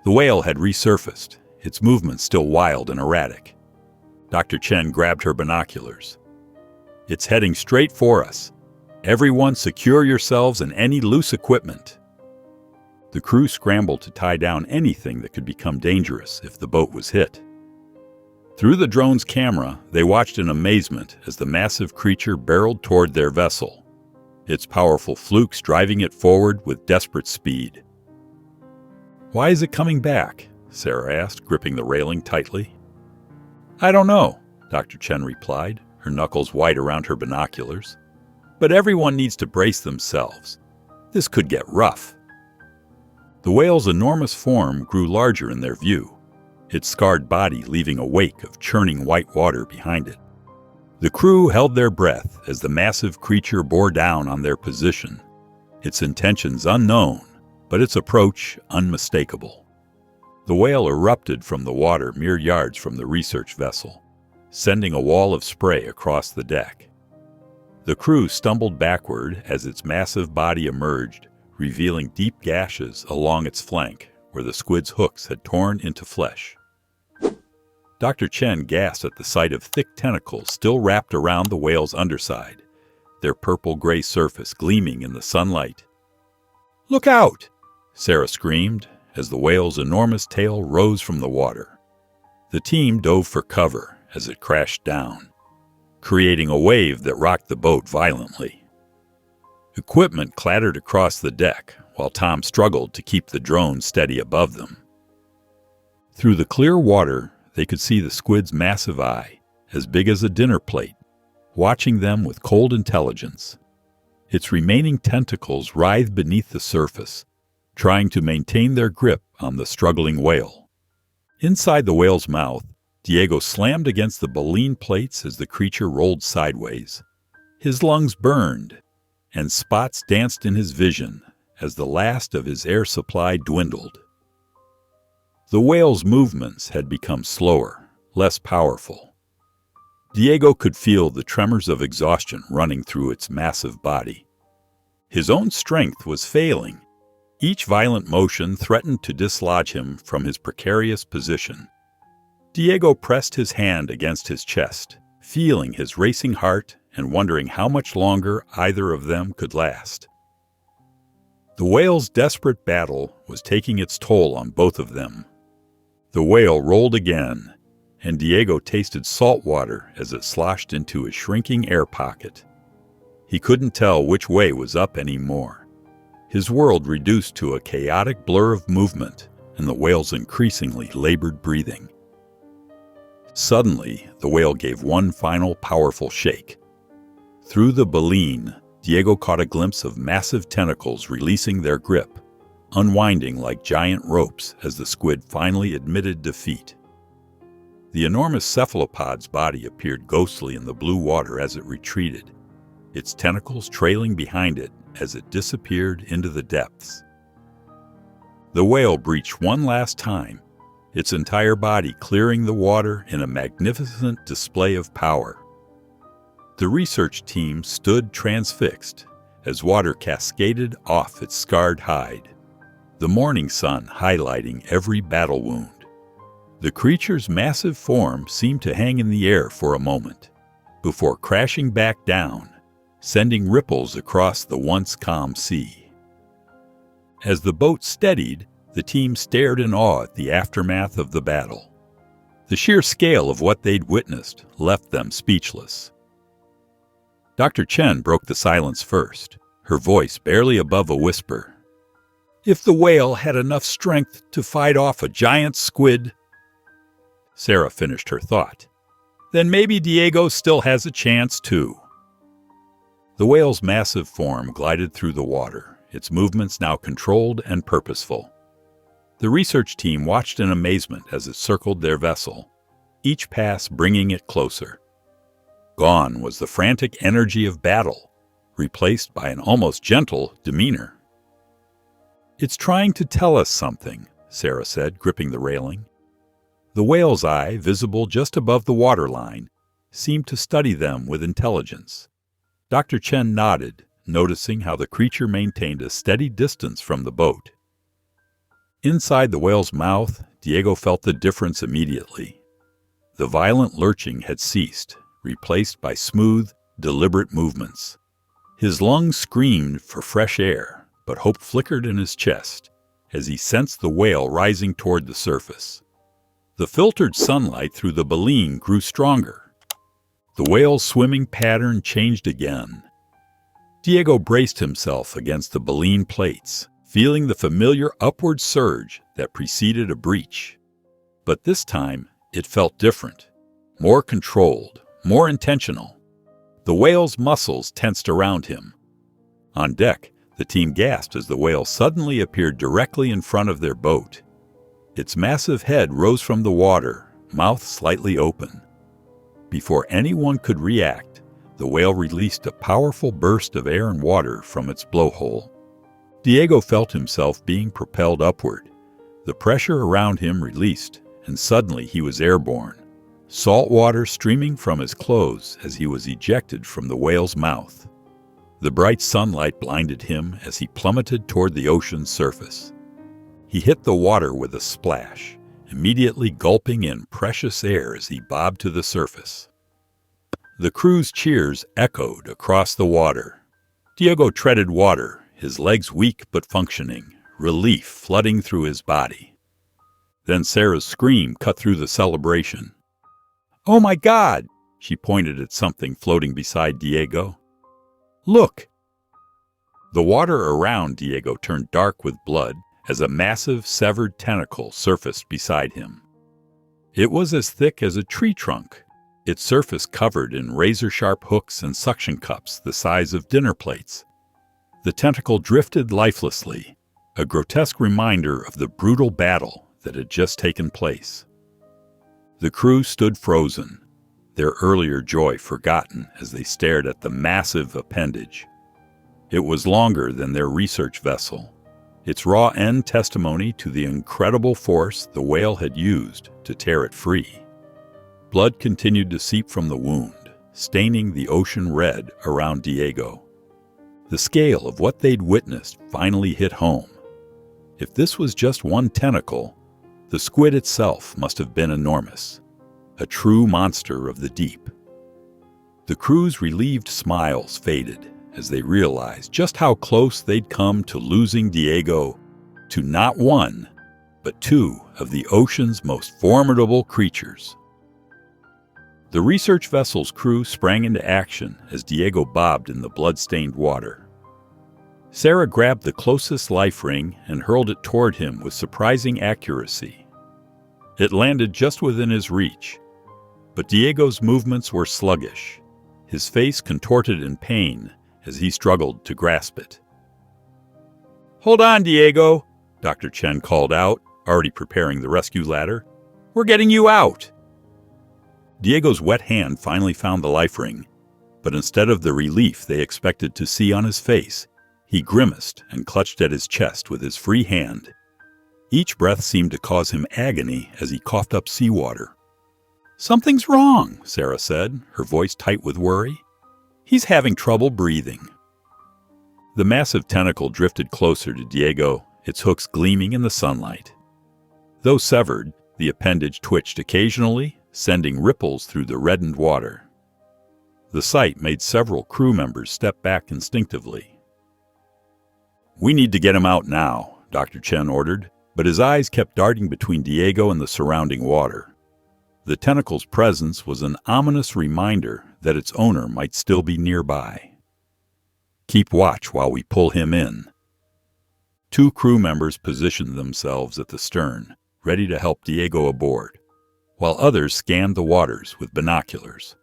Speaker 1: The whale had resurfaced, its movements still wild and erratic. Dr. Chen grabbed her binoculars. "It's heading straight for us. Everyone secure yourselves and any loose equipment." The crew scrambled to tie down anything that could become dangerous if the boat was hit. Through the drone's camera, they watched in amazement as the massive creature barreled toward their vessel, its powerful flukes driving it forward with desperate speed. "Why is it coming back?" Sarah asked, gripping the railing tightly. "I don't know," Dr. Chen replied, her knuckles white around her binoculars. "But everyone needs to brace themselves. This could get rough." The whale's enormous form grew larger in their view, its scarred body leaving a wake of churning white water behind it. The crew held their breath as the massive creature bore down on their position, its intentions unknown, but its approach unmistakable. The whale erupted from the water mere yards from the research vessel, sending a wall of spray across the deck. The crew stumbled backward as its massive body emerged, revealing deep gashes along its flank where the squid's hooks had torn into flesh. Dr. Chen gasped at the sight of thick tentacles still wrapped around the whale's underside, their purple-gray surface gleaming in the sunlight. "Look out!" Sarah screamed as the whale's enormous tail rose from the water. The team dove for cover as it crashed down, creating a wave that rocked the boat violently. Equipment clattered across the deck while Tom struggled to keep the drone steady above them. Through the clear water, they could see the squid's massive eye, as big as a dinner plate, watching them with cold intelligence. Its remaining tentacles writhed beneath the surface, trying to maintain their grip on the struggling whale. Inside the whale's mouth, Diego slammed against the baleen plates as the creature rolled sideways. His lungs burned, and spots danced in his vision as the last of his air supply dwindled. The whale's movements had become slower, less powerful. Diego could feel the tremors of exhaustion running through its massive body. His own strength was failing. Each violent motion threatened to dislodge him from his precarious position. Diego pressed his hand against his chest, feeling his racing heart and wondering how much longer either of them could last. The whale's desperate battle was taking its toll on both of them. The whale rolled again, and Diego tasted salt water as it sloshed into his shrinking air pocket. He couldn't tell which way was up anymore. His world reduced to a chaotic blur of movement and the whale's increasingly labored breathing. Suddenly, the whale gave one final powerful shake. Through the baleen, Diego caught a glimpse of massive tentacles releasing their grip, unwinding like giant ropes as the squid finally admitted defeat. The enormous cephalopod's body appeared ghostly in the blue water as it retreated, its tentacles trailing behind it as it disappeared into the depths. The whale breached one last time, its entire body clearing the water in a magnificent display of power. The research team stood transfixed as water cascaded off its scarred hide, the morning sun highlighting every battle wound. The creature's massive form seemed to hang in the air for a moment, before crashing back down, sending ripples across the once calm sea. As the boat steadied, the team stared in awe at the aftermath of the battle. The sheer scale of what they'd witnessed left them speechless. Dr. Chen broke the silence first, her voice barely above a whisper. "If the whale had enough strength to fight off a giant squid—" Sarah finished her thought. "Then maybe Diego still has a chance, too." The whale's massive form glided through the water, its movements now controlled and purposeful. The research team watched in amazement as it circled their vessel, each pass bringing it closer. Gone was the frantic energy of battle, replaced by an almost gentle demeanor. "It's trying to tell us something," Sarah said, gripping the railing. The whale's eye, visible just above the waterline, seemed to study them with intelligence. Dr. Chen nodded, noticing how the creature maintained a steady distance from the boat. Inside the whale's mouth, Diego felt the difference immediately. The violent lurching had ceased, replaced by smooth, deliberate movements. His lungs screamed for fresh air, but hope flickered in his chest as he sensed the whale rising toward the surface. The filtered sunlight through the baleen grew stronger. The whale's swimming pattern changed again. Diego braced himself against the baleen plates, feeling the familiar upward surge that preceded a breach. But this time, it felt different, more controlled, more intentional. The whale's muscles tensed around him. On deck, the team gasped as the whale suddenly appeared directly in front of their boat. Its massive head rose from the water, mouth slightly open. Before anyone could react, the whale released a powerful burst of air and water from its blowhole. Diego felt himself being propelled upward. The pressure around him released, and suddenly he was airborne, salt water streaming from his clothes as he was ejected from the whale's mouth. The bright sunlight blinded him as he plummeted toward the ocean's surface. He hit the water with a splash, immediately gulping in precious air as he bobbed to the surface. The crew's cheers echoed across the water. Diego treaded water, his legs weak but functioning, relief flooding through his body. Then Sarah's scream cut through the celebration. "Oh my God!" She pointed at something floating beside Diego. "Look!" The water around Diego turned dark with blood as a massive, severed tentacle surfaced beside him. It was as thick as a tree trunk, its surface covered in razor-sharp hooks and suction cups the size of dinner plates. The tentacle drifted lifelessly, a grotesque reminder of the brutal battle that had just taken place. The crew stood frozen, their earlier joy forgotten as they stared at the massive appendage. It was longer than their research vessel, its raw end testimony to the incredible force the whale had used to tear it free. Blood continued to seep from the wound, staining the ocean red around Diego. The scale of what they'd witnessed finally hit home. If this was just one tentacle, the squid itself must have been enormous, a true monster of the deep. The crew's relieved smiles faded as they realized just how close they'd come to losing Diego to not one, but two of the ocean's most formidable creatures. The research vessel's crew sprang into action as Diego bobbed in the blood-stained water. Sarah grabbed the closest life ring and hurled it toward him with surprising accuracy. It landed just within his reach, but Diego's movements were sluggish, his face contorted in pain as he struggled to grasp it. "Hold on, Diego," Dr. Chen called out, already preparing the rescue ladder. "We're getting you out." Diego's wet hand finally found the life ring, but instead of the relief they expected to see on his face, he grimaced and clutched at his chest with his free hand. Each breath seemed to cause him agony as he coughed up seawater. "Something's wrong," Sarah said, her voice tight with worry. "He's having trouble breathing." The massive tentacle drifted closer to Diego, its hooks gleaming in the sunlight. Though severed, the appendage twitched occasionally, sending ripples through the reddened water. The sight made several crew members step back instinctively. "We need to get him out now," Dr. Chen ordered, but his eyes kept darting between Diego and the surrounding water. The tentacle's presence was an ominous reminder that its owner might still be nearby. "Keep watch while we pull him in." Two crew members positioned themselves at the stern, ready to help Diego aboard, while others scanned the waters with binoculars.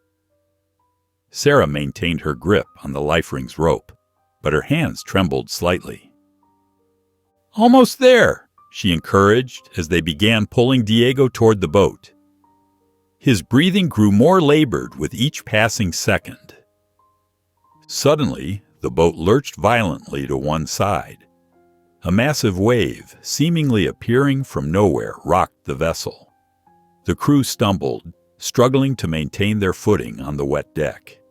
Speaker 1: Sarah maintained her grip on the life ring's rope, but her hands trembled slightly. "Almost there," she encouraged as they began pulling Diego toward the boat. His breathing grew more labored with each passing second. Suddenly, the boat lurched violently to one side. A massive wave, seemingly appearing from nowhere, rocked the vessel. The crew stumbled, struggling to maintain their footing on the wet deck.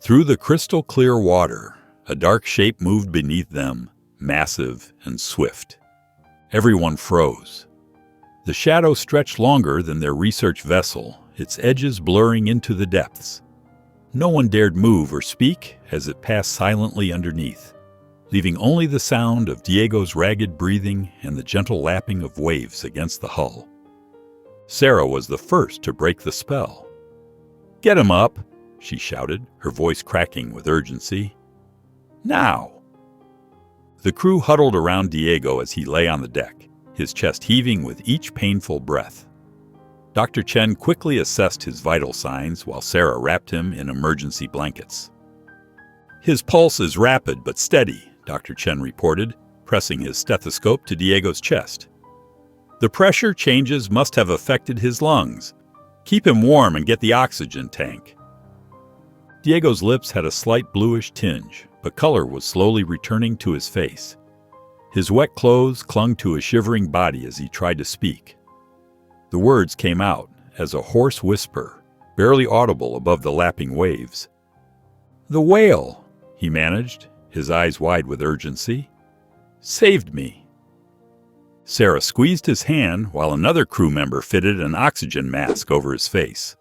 Speaker 1: Through the crystal-clear water, a dark shape moved beneath them, massive and swift. Everyone froze. The shadow stretched longer than their research vessel, its edges blurring into the depths. No one dared move or speak as it passed silently underneath, leaving only the sound of Diego's ragged breathing and the gentle lapping of waves against the hull. Sarah was the first to break the spell. "Get him up," she shouted, her voice cracking with urgency. "Now!" The crew huddled around Diego as he lay on the deck, his chest heaving with each painful breath. Dr. Chen quickly assessed his vital signs while Sarah wrapped him in emergency blankets. "His pulse is rapid but steady," Dr. Chen reported, pressing his stethoscope to Diego's chest. "The pressure changes must have affected his lungs. Keep him warm and get the oxygen tank." Diego's lips had a slight bluish tinge, but color was slowly returning to his face. His wet clothes clung to his shivering body as he tried to speak. The words came out as a hoarse whisper, barely audible above the lapping waves. "The whale," he managed, his eyes wide with urgency, "saved me." Sarah squeezed his hand while another crew member fitted an oxygen mask over his face.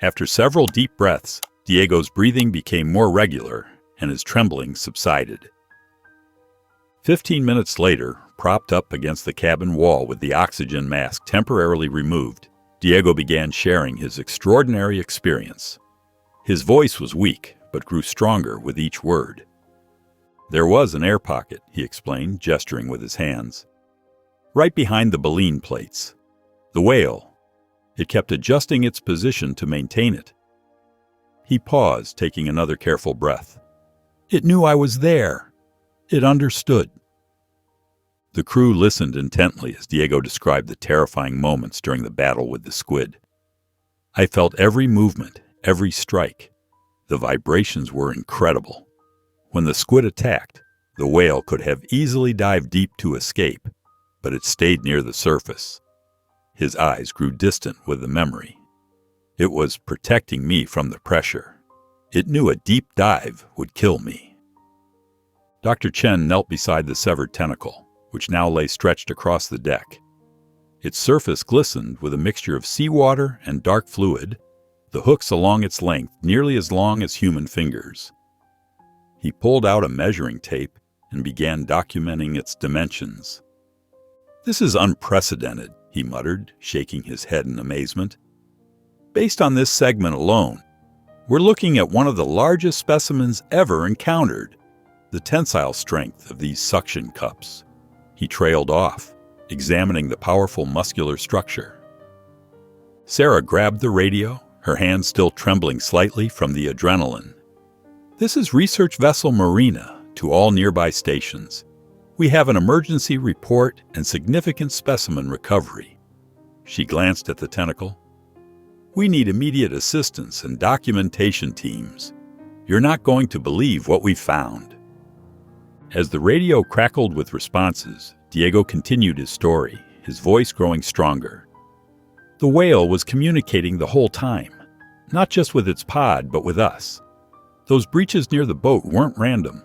Speaker 1: After several deep breaths, Diego's breathing became more regular and his trembling subsided. 15 minutes later, propped up against the cabin wall with the oxygen mask temporarily removed, Diego began sharing his extraordinary experience. His voice was weak, but grew stronger with each word. There was an air pocket, he explained, gesturing with his hands. Right behind the baleen plates. The whale. It kept adjusting its position to maintain it. He paused, taking another careful breath. It knew I was there. It understood. The crew listened intently as Diego described the terrifying moments during the battle with the squid. I felt every movement, every strike. The vibrations were incredible. When the squid attacked, the whale could have easily dived deep to escape, but it stayed near the surface. His eyes grew distant with the memory. It was protecting me from the pressure. It knew a deep dive would kill me. Dr. Chen knelt beside the severed tentacle, which now lay stretched across the deck. Its surface glistened with a mixture of seawater and dark fluid, the hooks along its length nearly as long as human fingers. He pulled out a measuring tape and began documenting its dimensions. This is unprecedented, he muttered, shaking his head in amazement. Based on this segment alone, we're looking at one of the largest specimens ever encountered. The tensile strength of these suction cups. He trailed off, examining the powerful muscular structure. Sarah grabbed the radio, her hands still trembling slightly from the adrenaline. This is Research Vessel Marina to all nearby stations. We have an emergency report and significant specimen recovery. She glanced at the tentacle. We need immediate assistance and documentation teams. You're not going to believe what we found. As the radio crackled with responses, Diego continued his story, his voice growing stronger. The whale was communicating the whole time, not just with its pod, but with us. Those breaches near the boat weren't random.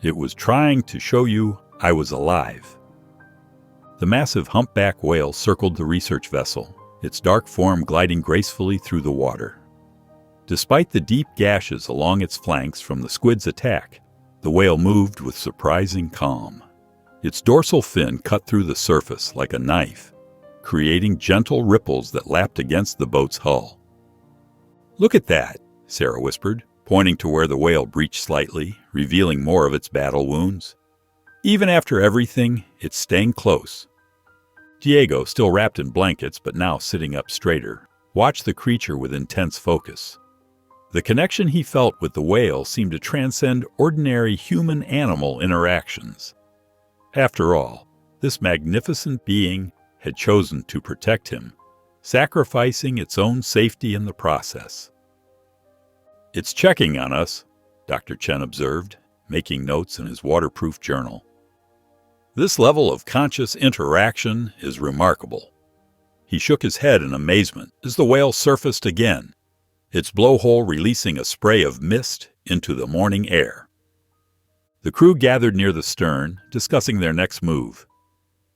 Speaker 1: It was trying to show you I was alive. The massive humpback whale circled the research vessel, its dark form gliding gracefully through the water. Despite the deep gashes along its flanks from the squid's attack, the whale moved with surprising calm. Its dorsal fin cut through the surface like a knife, creating gentle ripples that lapped against the boat's hull. Look at that, Sarah whispered, pointing to where the whale breached slightly, revealing more of its battle wounds. Even after everything, it's staying close. Diego, still wrapped in blankets but now sitting up straighter, watched the creature with intense focus. The connection he felt with the whale seemed to transcend ordinary human-animal interactions. After all, this magnificent being had chosen to protect him, sacrificing its own safety in the process. It's checking on us, Dr. Chen observed, making notes in his waterproof journal. This level of conscious interaction is remarkable. He shook his head in amazement as the whale surfaced again, its blowhole releasing a spray of mist into the morning air. The crew gathered near the stern, discussing their next move.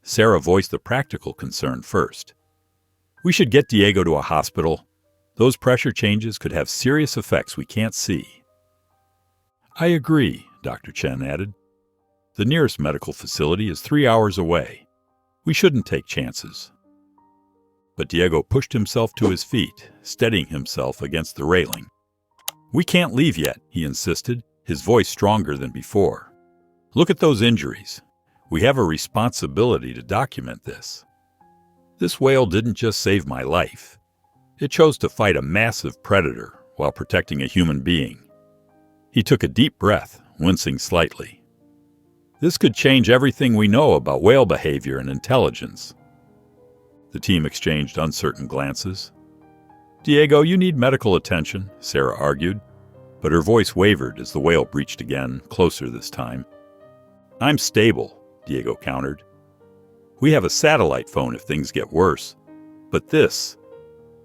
Speaker 1: Sarah voiced the practical concern first. We should get Diego to a hospital. Those pressure changes could have serious effects we can't see. I agree, Dr. Chen added. The nearest medical facility is 3 hours away. We shouldn't take chances. But Diego pushed himself to his feet, steadying himself against the railing. We can't leave yet, he insisted, his voice stronger than before. Look at those injuries. We have a responsibility to document this. This whale didn't just save my life. It chose to fight a massive predator while protecting a human being. He took a deep breath, wincing slightly. This could change everything we know about whale behavior and intelligence. The team exchanged uncertain glances. Diego, you need medical attention, Sarah argued, but her voice wavered as the whale breached again, closer this time. I'm stable, Diego countered. We have a satellite phone if things get worse. But this,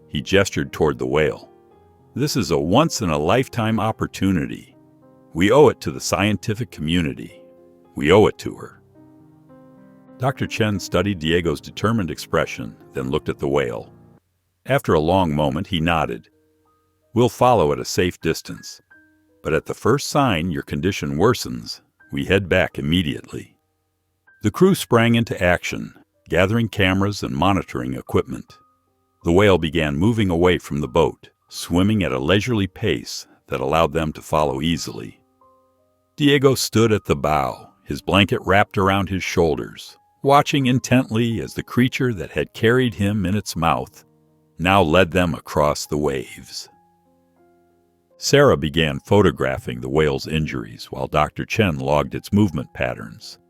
Speaker 1: he gestured toward the whale, this is a once-in-a-lifetime opportunity. We owe it to the scientific community. We owe it to her. Dr. Chen studied Diego's determined expression, then looked at the whale. After a long moment, he nodded. "We'll follow at a safe distance. But at the first sign your condition worsens, we head back immediately." The crew sprang into action, gathering cameras and monitoring equipment. The whale began moving away from the boat, swimming at a leisurely pace that allowed them to follow easily. Diego stood at the bow, his blanket wrapped around his shoulders, watching intently as the creature that had carried him in its mouth now led them across the waves. Sarah began photographing the whale's injuries while Dr. Chen logged its movement patterns.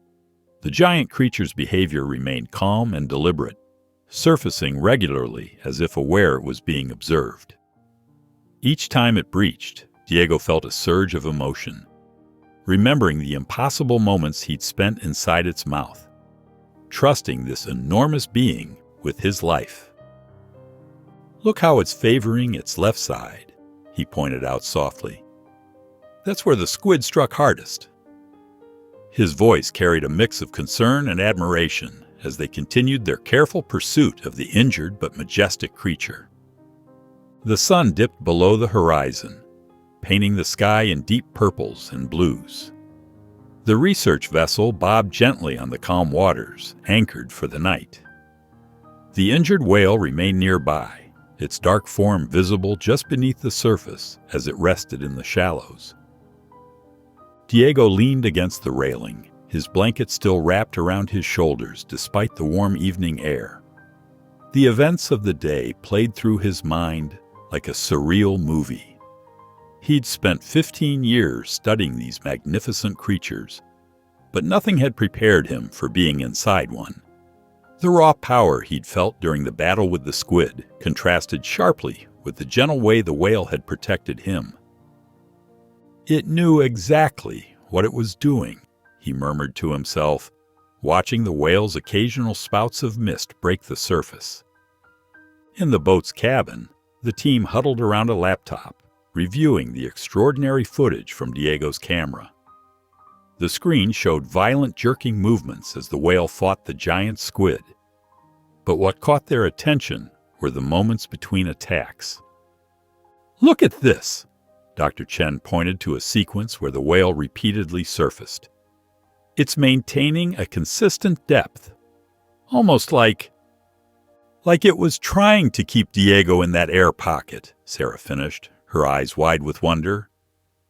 Speaker 1: The giant creature's behavior remained calm and deliberate, surfacing regularly as if aware it was being observed. Each time it breached, Diego felt a surge of emotion, remembering the impossible moments he'd spent inside its mouth, trusting this enormous being with his life. "Look how it's favoring its left side," he pointed out softly. "That's where the squid struck hardest." His voice carried a mix of concern and admiration as they continued their careful pursuit of the injured but majestic creature. The sun dipped below the horizon, painting the sky in deep purples and blues. The research vessel bobbed gently on the calm waters, anchored for the night. The injured whale remained nearby, its dark form visible just beneath the surface as it rested in the shallows. Diego leaned against the railing, his blanket still wrapped around his shoulders despite the warm evening air. The events of the day played through his mind like a surreal movie. He'd spent 15 years studying these magnificent creatures, but nothing had prepared him for being inside one. The raw power he'd felt during the battle with the squid contrasted sharply with the gentle way the whale had protected him. "It knew exactly what it was doing," he murmured to himself, watching the whale's occasional spouts of mist break the surface. In the boat's cabin, the team huddled around a laptop, reviewing the extraordinary footage from Diego's camera. The screen showed violent jerking movements as the whale fought the giant squid. But what caught their attention were the moments between attacks. "Look at this!" Dr. Chen pointed to a sequence where the whale repeatedly surfaced. "It's maintaining a consistent depth, almost like it was trying to keep Diego in that air pocket," Sarah finished, her eyes wide with wonder.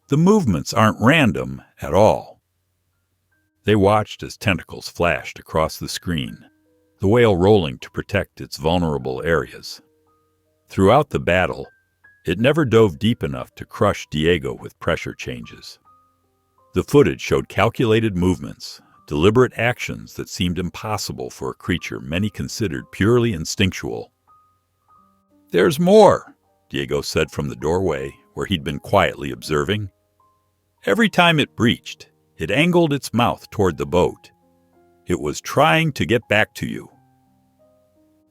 Speaker 1: "The movements aren't random at all." They watched as tentacles flashed across the screen, the whale rolling to protect its vulnerable areas. Throughout the battle, it never dove deep enough to crush Diego with pressure changes. The footage showed calculated movements, deliberate actions that seemed impossible for a creature many considered purely instinctual. "There's more," Diego said from the doorway, where he'd been quietly observing. "Every time it breached, it angled its mouth toward the boat. It was trying to get back to you."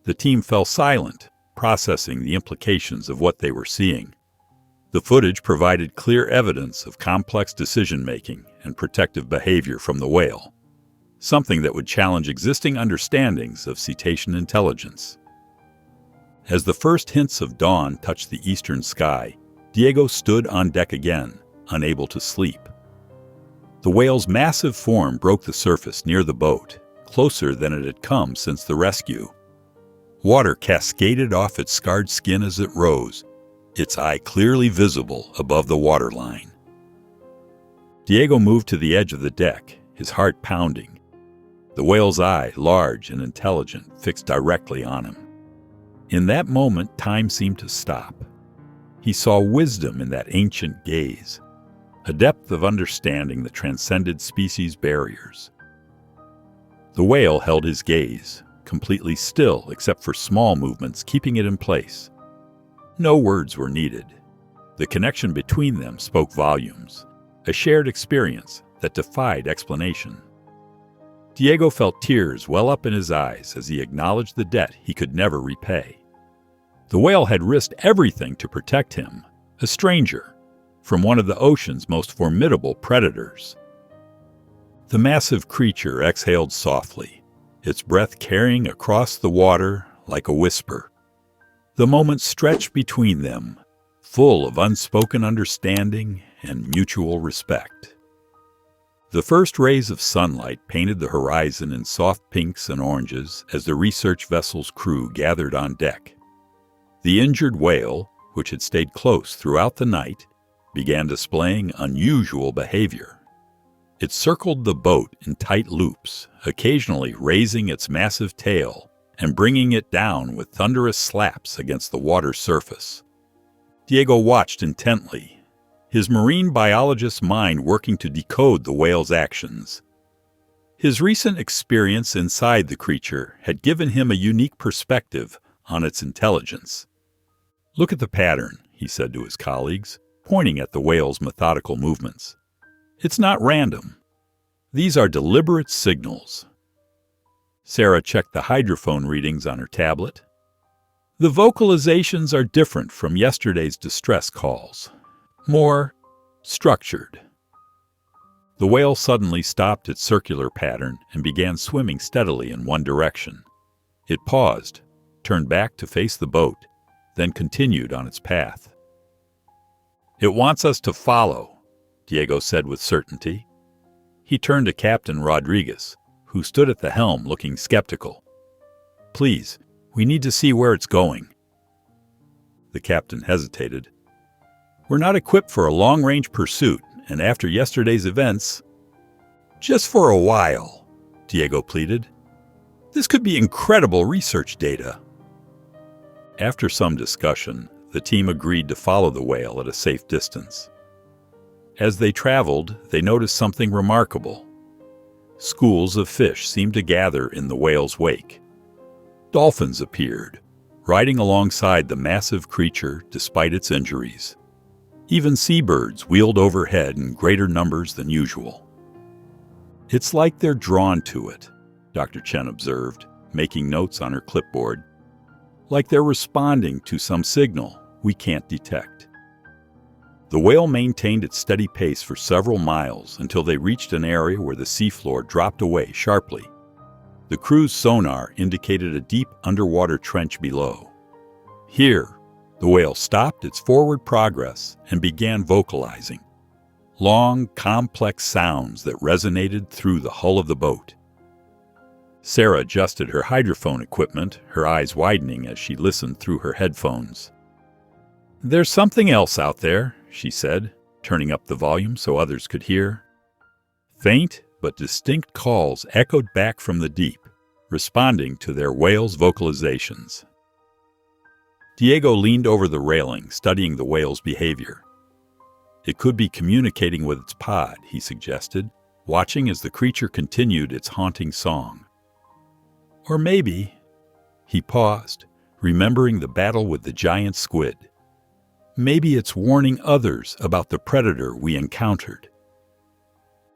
Speaker 1: The team fell silent, processing the implications of what they were seeing. The footage provided clear evidence of complex decision-making and protective behavior from the whale, something that would challenge existing understandings of cetacean intelligence. As the first hints of dawn touched the eastern sky, Diego stood on deck again, unable to sleep. The whale's massive form broke the surface near the boat, closer than it had come since the rescue. Water cascaded off its scarred skin as it rose, its eye clearly visible above the waterline. Diego moved to the edge of the deck, his heart pounding. The whale's eye, large and intelligent, fixed directly on him. In that moment, time seemed to stop. He saw wisdom in that ancient gaze, a depth of understanding that transcended species barriers. The whale held his gaze, completely still except for small movements keeping it in place. No words were needed. The connection between them spoke volumes, a shared experience that defied explanation. Diego felt tears well up in his eyes as he acknowledged the debt he could never repay. The whale had risked everything to protect him, a stranger, from one of the ocean's most formidable predators. The massive creature exhaled softly, its breath carrying across the water like a whisper. The moment stretched between them, full of unspoken understanding and mutual respect. The first rays of sunlight painted the horizon in soft pinks and oranges as the research vessel's crew gathered on deck. The injured whale, which had stayed close throughout the night, began displaying unusual behavior. It circled the boat in tight loops, occasionally raising its massive tail and bringing it down with thunderous slaps against the water surface. Diego watched intently, his marine biologist's mind working to decode the whale's actions. His recent experience inside the creature had given him a unique perspective on its intelligence. "Look at the pattern," he said to his colleagues, pointing at the whale's methodical movements. "It's not random. These are deliberate signals." Sarah checked the hydrophone readings on her tablet. "The vocalizations are different from yesterday's distress calls. More structured." The whale suddenly stopped its circular pattern and began swimming steadily in one direction. It paused, turned back to face the boat, then continued on its path. "It wants us to follow," Diego said with certainty. He turned to Captain Rodriguez, who stood at the helm looking skeptical. "Please, we need to see where it's going." The captain hesitated. "We're not equipped for a long-range pursuit, and after yesterday's events—" "Just for a while," Diego pleaded. "This could be incredible research data." After some discussion, the team agreed to follow the whale at a safe distance. As they traveled, they noticed something remarkable. Schools of fish seemed to gather in the whale's wake. Dolphins appeared, riding alongside the massive creature despite its injuries. Even seabirds wheeled overhead in greater numbers than usual. "It's like they're drawn to it," Dr. Chen observed, making notes on her clipboard. "Like they're responding to some signal we can't detect." The whale maintained its steady pace for several miles until they reached an area where the seafloor dropped away sharply. The crew's sonar indicated a deep underwater trench below. Here, the whale stopped its forward progress and began vocalizing. Long, complex sounds that resonated through the hull of the boat. Sarah adjusted her hydrophone equipment, her eyes widening as she listened through her headphones. "There's something else out there," she said, turning up the volume so others could hear. Faint but distinct calls echoed back from the deep, responding to their whale's vocalizations. Diego leaned over the railing, studying the whale's behavior. "It could be communicating with its pod," he suggested, watching as the creature continued its haunting song. "Or maybe—" He paused, remembering the battle with the giant squid. "Maybe it's warning others about the predator we encountered."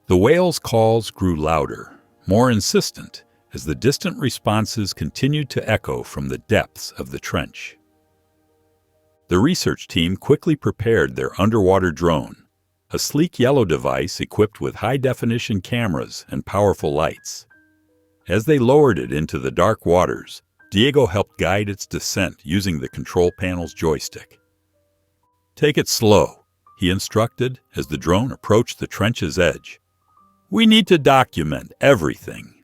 Speaker 1: The whale's calls grew louder, more insistent, as the distant responses continued to echo from the depths of the trench. The research team quickly prepared their underwater drone, a sleek yellow device equipped with high-definition cameras and powerful lights. As they lowered it into the dark waters, Diego helped guide its descent using the control panel's joystick. "Take it slow," he instructed as the drone approached the trench's edge. "We need to document everything."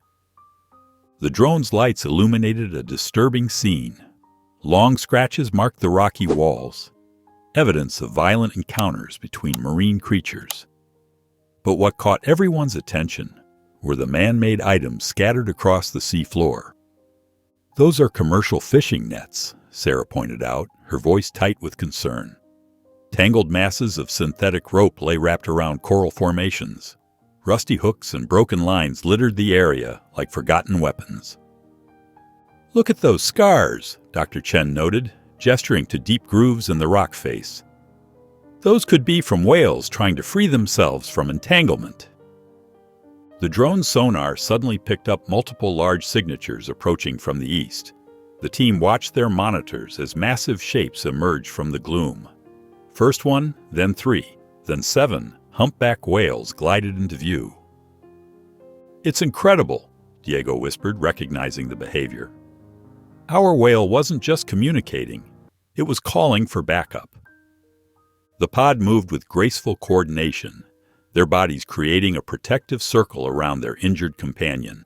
Speaker 1: The drone's lights illuminated a disturbing scene. Long scratches marked the rocky walls, evidence of violent encounters between marine creatures. But what caught everyone's attention were the man-made items scattered across the seafloor. "Those are commercial fishing nets," Sarah pointed out, her voice tight with concern. Tangled masses of synthetic rope lay wrapped around coral formations. Rusty hooks and broken lines littered the area like forgotten weapons. "Look at those scars," Dr. Chen noted, gesturing to deep grooves in the rock face. "Those could be from whales trying to free themselves from entanglement." The drone's sonar suddenly picked up multiple large signatures approaching from the east. The team watched their monitors as massive shapes emerged from the gloom. First one, then 3, then 7 humpback whales glided into view. "It's incredible," Diego whispered, recognizing the behavior. Our whale wasn't just communicating, it was calling for backup. The pod moved with graceful coordination, their bodies creating a protective circle around their injured companion.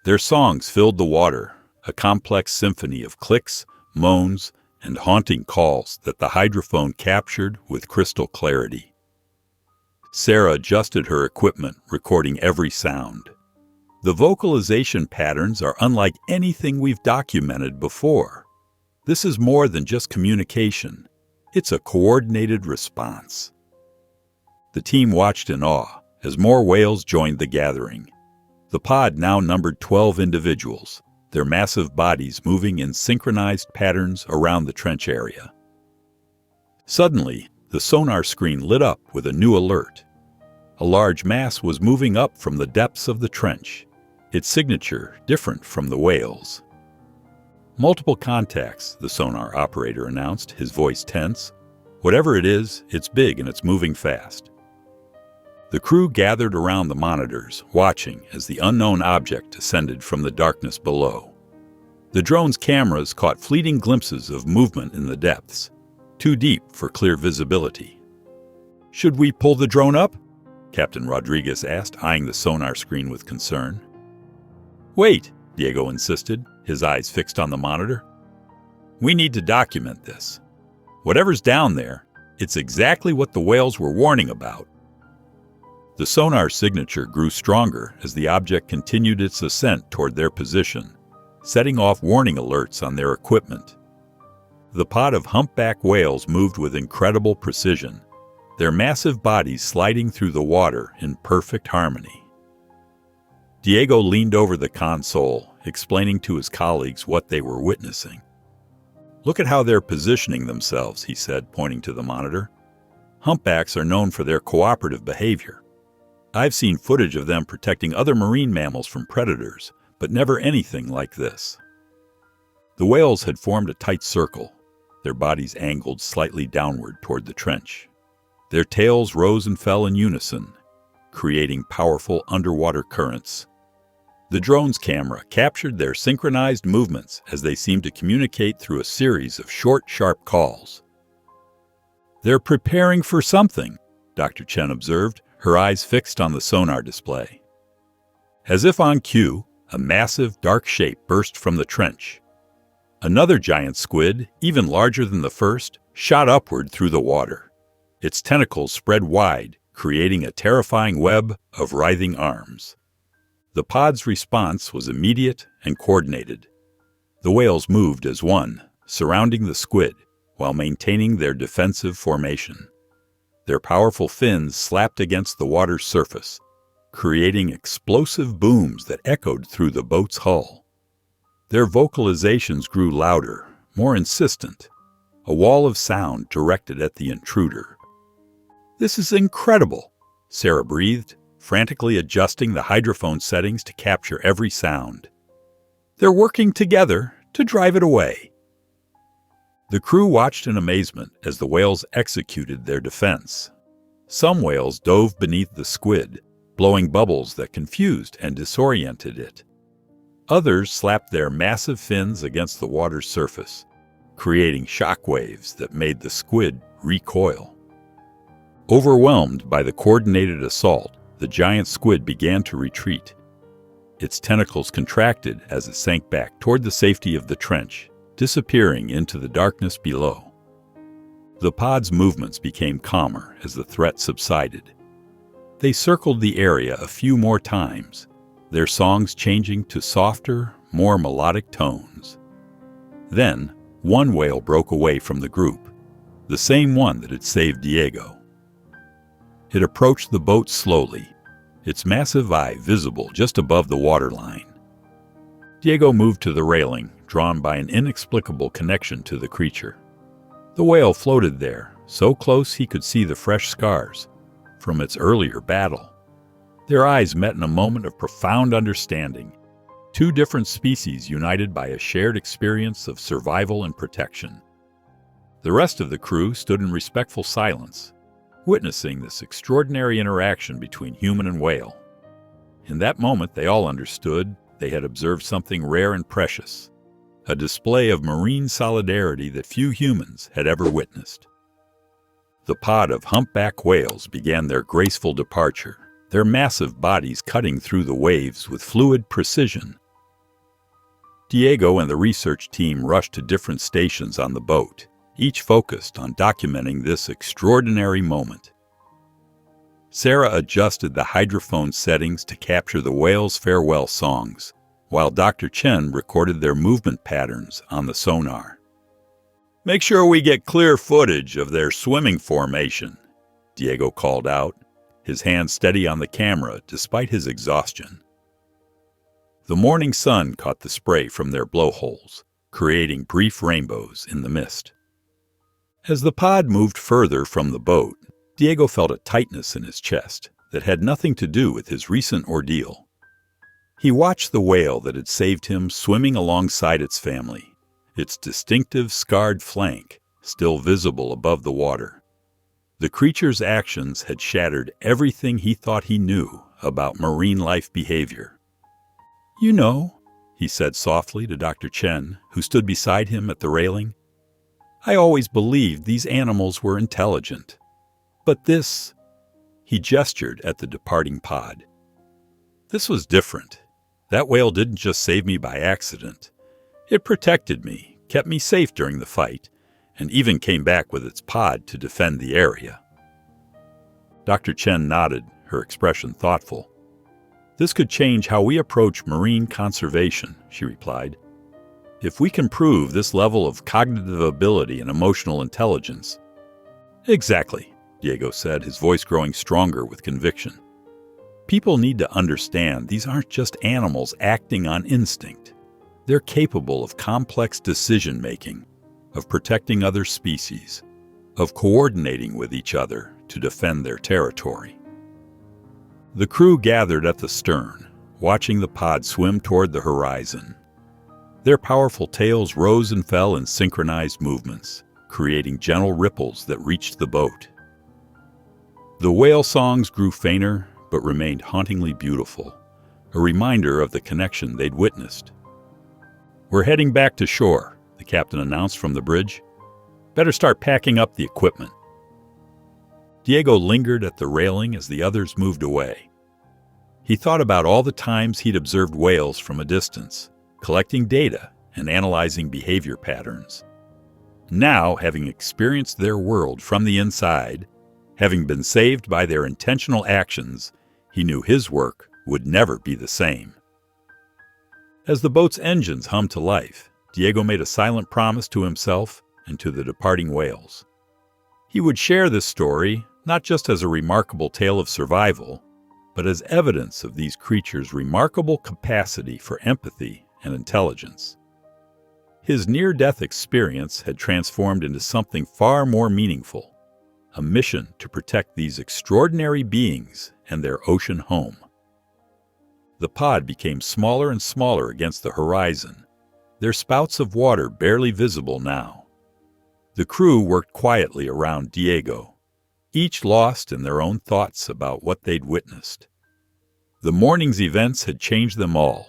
Speaker 1: Their songs filled the water, a complex symphony of clicks, moans, and haunting calls that the hydrophone captured with crystal clarity. Sarah adjusted her equipment, recording every sound. The vocalization patterns are unlike anything we've documented before. This is more than just communication. It's a coordinated response. The team watched in awe as more whales joined the gathering. The pod now numbered 12 individuals, their massive bodies moving in synchronized patterns around the trench area. Suddenly, the sonar screen lit up with a new alert. A large mass was moving up from the depths of the trench, its signature different from the whales. Multiple contacts, the sonar operator announced, his voice tense. Whatever it is, it's big and it's moving fast. The crew gathered around the monitors, watching as the unknown object ascended from the darkness below. The drone's cameras caught fleeting glimpses of movement in the depths, too deep for clear visibility. "Should we pull the drone up?" Captain Rodriguez asked, eyeing the sonar screen with concern. "Wait," Diego insisted, his eyes fixed on the monitor. "We need to document this. Whatever's down there, it's exactly what the whales were warning about." The sonar signature grew stronger as the object continued its ascent toward their position, setting off warning alerts on their equipment. The pod of humpback whales moved with incredible precision, their massive bodies sliding through the water in perfect harmony. Diego leaned over the console, explaining to his colleagues what they were witnessing. "Look at how they're positioning themselves," he said, pointing to the monitor. "Humpbacks are known for their cooperative behavior. I've seen footage of them protecting other marine mammals from predators, but never anything like this." The whales had formed a tight circle, their bodies angled slightly downward toward the trench. Their tails rose and fell in unison, creating powerful underwater currents. The drone's camera captured their synchronized movements as they seemed to communicate through a series of short, sharp calls. "They're preparing for something," Dr. Chen observed, her eyes fixed on the sonar display. As if on cue, a massive, dark shape burst from the trench. Another giant squid, even larger than the first, shot upward through the water. Its tentacles spread wide, creating a terrifying web of writhing arms. The pod's response was immediate and coordinated. The whales moved as one, surrounding the squid, while maintaining their defensive formation. Their powerful fins slapped against the water's surface, creating explosive booms that echoed through the boat's hull. Their vocalizations grew louder, more insistent, a wall of sound directed at the intruder. "This is incredible," Sarah breathed, frantically adjusting the hydrophone settings to capture every sound. "They're working together to drive it away." The crew watched in amazement as the whales executed their defense. Some whales dove beneath the squid, blowing bubbles that confused and disoriented it. Others slapped their massive fins against the water's surface, creating shock waves that made the squid recoil. Overwhelmed by the coordinated assault, the giant squid began to retreat. Its tentacles contracted as it sank back toward the safety of the trench, disappearing into the darkness below. The pod's movements became calmer as the threat subsided. They circled the area a few more times, their songs changing to softer, more melodic tones. Then, one whale broke away from the group, the same one that had saved Diego. It approached the boat slowly, its massive eye visible just above the waterline. Diego moved to the railing, drawn by an inexplicable connection to the creature. The whale floated there, so close he could see the fresh scars from its earlier battle. Their eyes met in a moment of profound understanding, two different species united by a shared experience of survival and protection. The rest of the crew stood in respectful silence, witnessing this extraordinary interaction between human and whale. In that moment, they all understood they had observed something rare and precious, a display of marine solidarity that few humans had ever witnessed. The pod of humpback whales began their graceful departure, their massive bodies cutting through the waves with fluid precision. Diego and the research team rushed to different stations on the boat, each focused on documenting this extraordinary moment. Sarah adjusted the hydrophone settings to capture the whales' farewell songs, while Dr. Chen recorded their movement patterns on the sonar. "Make sure we get clear footage of their swimming formation," Diego called out, his hand steady on the camera despite his exhaustion. The morning sun caught the spray from their blowholes, creating brief rainbows in the mist. As the pod moved further from the boat, Diego felt a tightness in his chest that had nothing to do with his recent ordeal. He watched the whale that had saved him swimming alongside its family, its distinctive scarred flank still visible above the water. The creature's actions had shattered everything he thought he knew about marine life behavior. "You know," he said softly to Dr. Chen, who stood beside him at the railing, "I always believed these animals were intelligent. But this," he gestured at the departing pod, "this was different. That whale didn't just save me by accident. It protected me, kept me safe during the fight, and even came back with its pod to defend the area." Dr. Chen nodded, her expression thoughtful. "This could change how we approach marine conservation," she replied. "If we can prove this level of cognitive ability and emotional intelligence—" "Exactly," Diego said, his voice growing stronger with conviction. "People need to understand these aren't just animals acting on instinct. They're capable of complex decision-making, of protecting other species, of coordinating with each other to defend their territory." The crew gathered at the stern, watching the pod swim toward the horizon. Their powerful tails rose and fell in synchronized movements, creating gentle ripples that reached the boat. The whale songs grew fainter, but remained hauntingly beautiful, a reminder of the connection they'd witnessed. "We're heading back to shore," the captain announced from the bridge. "Better start packing up the equipment." Diego lingered at the railing as the others moved away. He thought about all the times he'd observed whales from a distance, collecting data and analyzing behavior patterns. Now, having experienced their world from the inside, having been saved by their intentional actions, he knew his work would never be the same. As the boat's engines hummed to life, Diego made a silent promise to himself and to the departing whales. He would share this story not just as a remarkable tale of survival, but as evidence of these creatures' remarkable capacity for empathy and intelligence. His near-death experience had transformed into something far more meaningful, a mission to protect these extraordinary beings and their ocean home. The pod became smaller and smaller against the horizon, their spouts of water barely visible now. The crew worked quietly around Diego, each lost in their own thoughts about what they'd witnessed. The morning's events had changed them all,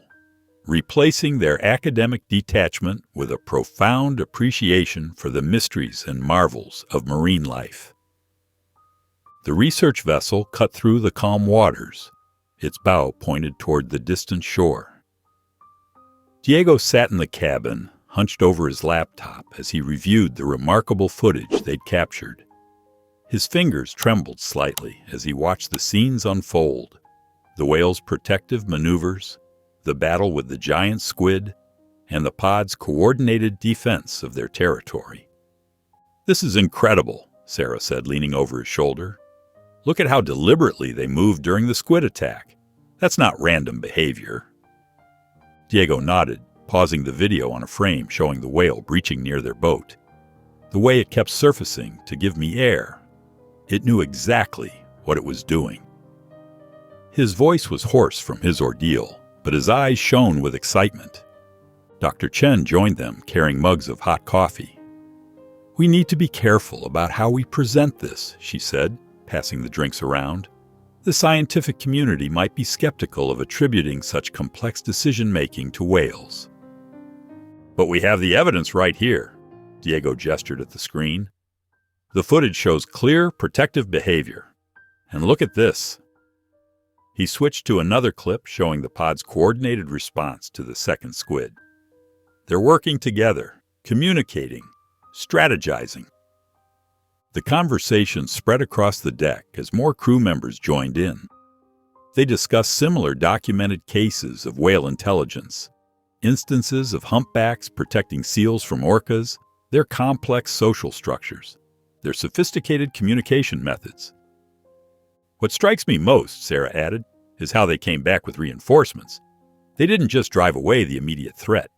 Speaker 1: replacing their academic detachment with a profound appreciation for the mysteries and marvels of marine life. The research vessel cut through the calm waters, its bow pointed toward the distant shore. Diego sat in the cabin, hunched over his laptop as he reviewed the remarkable footage they'd captured. His fingers trembled slightly as he watched the scenes unfold, the whale's protective maneuvers, the battle with the giant squid, and the pod's coordinated defense of their territory. "This is incredible," Sarah said, leaning over his shoulder. "Look at how deliberately they moved during the squid attack. That's not random behavior." Diego nodded, pausing the video on a frame showing the whale breaching near their boat. "The way it kept surfacing to give me air. It knew exactly what it was doing." His voice was hoarse from his ordeal, but his eyes shone with excitement. Dr. Chen joined them, carrying mugs of hot coffee. "We need to be careful about how we present this," she said, passing the drinks around. The scientific community might be skeptical of attributing such complex decision-making to whales. But we have the evidence right here. Diego gestured at the screen. The footage shows clear, protective behavior. And look at this. He switched to another clip showing the pod's coordinated response to the second squid. They're working together, communicating, strategizing. The conversation spread across the deck as more crew members joined in. They discussed similar documented cases of whale intelligence, instances of humpbacks protecting seals from orcas, their complex social structures, their sophisticated communication methods. What strikes me most, Sarah added, is how they came back with reinforcements. They didn't just drive away the immediate threat.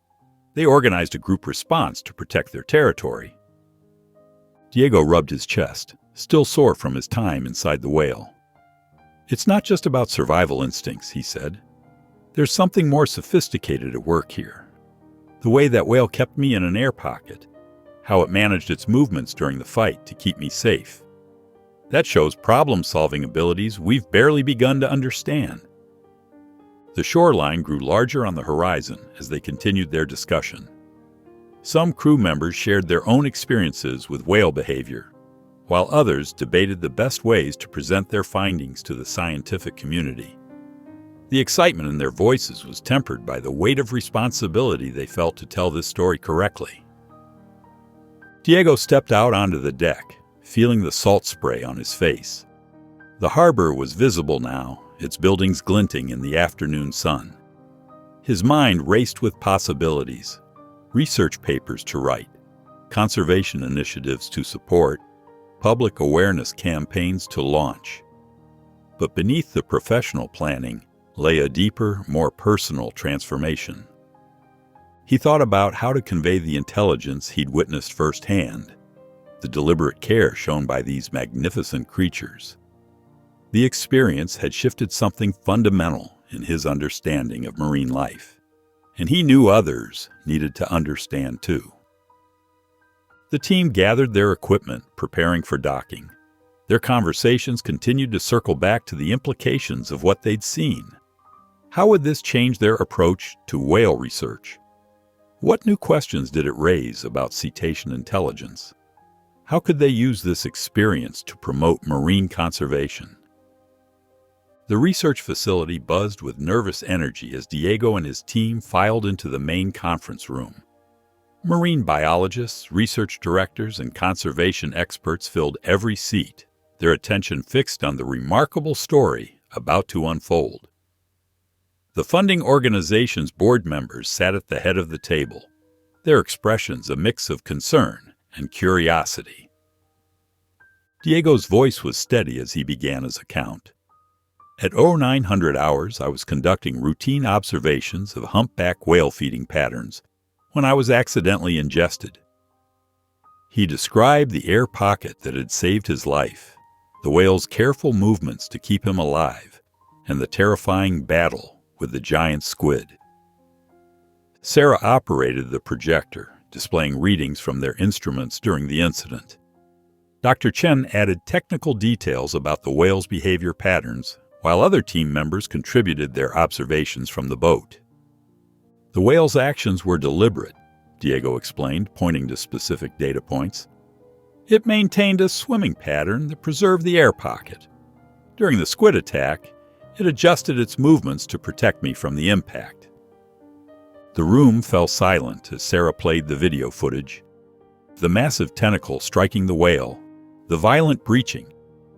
Speaker 1: They organized a group response to protect their territory. Diego rubbed his chest, still sore from his time inside the whale. It's not just about survival instincts, he said. There's something more sophisticated at work here. The way that whale kept me in an air pocket, how it managed its movements during the fight to keep me safe. That shows problem-solving abilities we've barely begun to understand. The shoreline grew larger on the horizon as they continued their discussion. Some crew members shared their own experiences with whale behavior, while others debated the best ways to present their findings to the scientific community. The excitement in their voices was tempered by the weight of responsibility they felt to tell this story correctly. Diego stepped out onto the deck, feeling the salt spray on his face. The harbor was visible now, its buildings glinting in the afternoon sun. His mind raced with possibilities, research papers to write, conservation initiatives to support, public awareness campaigns to launch. But beneath the professional planning lay a deeper, more personal transformation. He thought about how to convey the intelligence he'd witnessed firsthand, the deliberate care shown by these magnificent creatures. The experience had shifted something fundamental in his understanding of marine life, and he knew others needed to understand too. The team gathered their equipment, preparing for docking. Their conversations continued to circle back to the implications of what they'd seen. How would this change their approach to whale research? What new questions did it raise about cetacean intelligence? How could they use this experience to promote marine conservation? The research facility buzzed with nervous energy as Diego and his team filed into the main conference room. Marine biologists, research directors, and conservation experts filled every seat, their attention fixed on the remarkable story about to unfold. The funding organization's board members sat at the head of the table, their expressions a mix of concern and curiosity. Diego's voice was steady as he began his account. At 0900 hours, I was conducting routine observations of humpback whale feeding patterns when I was accidentally ingested. He described the air pocket that had saved his life, the whale's careful movements to keep him alive, and the terrifying battle with the giant squid. Sarah operated the projector, displaying readings from their instruments during the incident. Dr. Chen added technical details about the whale's behavior patterns, while other team members contributed their observations from the boat. The whale's actions were deliberate, Diego explained, pointing to specific data points. It maintained a swimming pattern that preserved the air pocket. During the squid attack, it adjusted its movements to protect me from the impact. The room fell silent as Sarah played the video footage. The massive tentacle striking the whale, the violent breaching,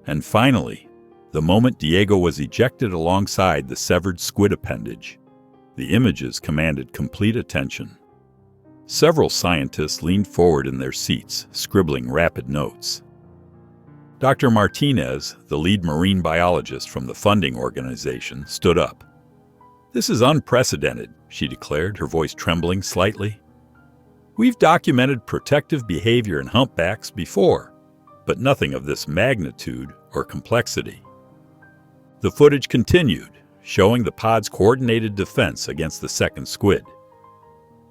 Speaker 1: and finally, the moment Diego was ejected alongside the severed squid appendage. The images commanded complete attention. Several scientists leaned forward in their seats, scribbling rapid notes. Dr. Martinez, the lead marine biologist from the funding organization, stood up. "This is unprecedented," she declared, her voice trembling slightly. "We've documented protective behavior in humpbacks before, but nothing of this magnitude or complexity." The footage continued, showing the pod's coordinated defense against the second squid.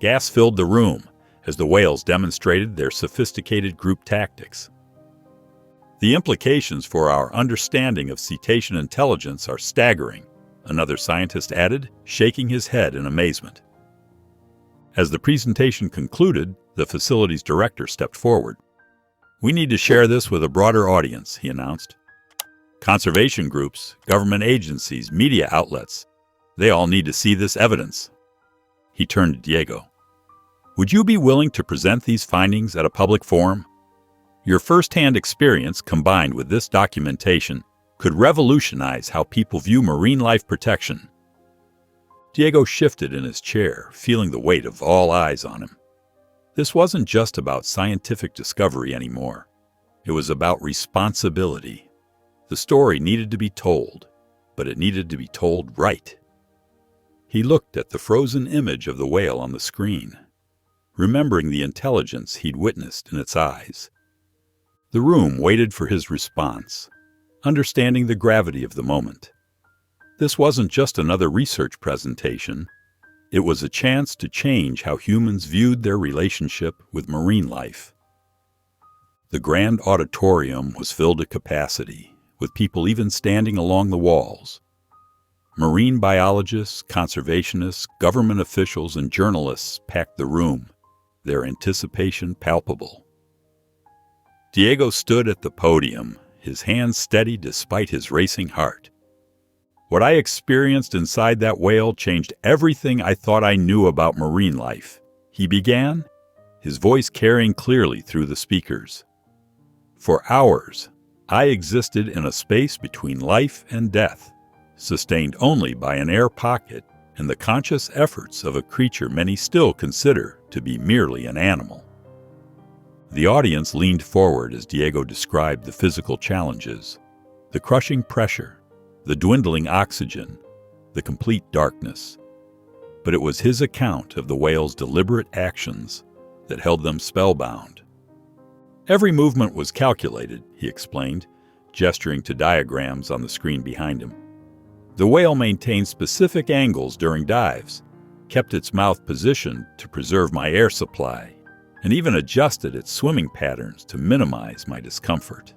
Speaker 1: Gas filled the room as the whales demonstrated their sophisticated group tactics. The implications for our understanding of cetacean intelligence are staggering, another scientist added, shaking his head in amazement. As the presentation concluded, the facility's director stepped forward. "We need to share this with a broader audience," he announced. "Conservation groups, government agencies, media outlets, they all need to see this evidence." He turned to Diego. "Would you be willing to present these findings at a public forum? Your first-hand experience combined with this documentation could revolutionize how people view marine life protection." Diego shifted in his chair, feeling the weight of all eyes on him. This wasn't just about scientific discovery anymore. It was about responsibility. The story needed to be told, but it needed to be told right. He looked at the frozen image of the whale on the screen, remembering the intelligence he'd witnessed in its eyes. The room waited for his response, understanding the gravity of the moment. This wasn't just another research presentation. It was a chance to change how humans viewed their relationship with marine life. The grand auditorium was filled to capacity, with people even standing along the walls. Marine biologists, conservationists, government officials, and journalists packed the room, their anticipation palpable. Diego stood at the podium, his hands steady despite his racing heart. "What I experienced inside that whale changed everything I thought I knew about marine life," he began, his voice carrying clearly through the speakers. "For hours, I existed in a space between life and death, sustained only by an air pocket and the conscious efforts of a creature many still consider to be merely an animal." The audience leaned forward as Diego described the physical challenges, the crushing pressure, the dwindling oxygen, the complete darkness. But it was his account of the whale's deliberate actions that held them spellbound. "Every movement was calculated," he explained, gesturing to diagrams on the screen behind him. "The whale maintained specific angles during dives, kept its mouth positioned to preserve my air supply, and even adjusted its swimming patterns to minimize my discomfort."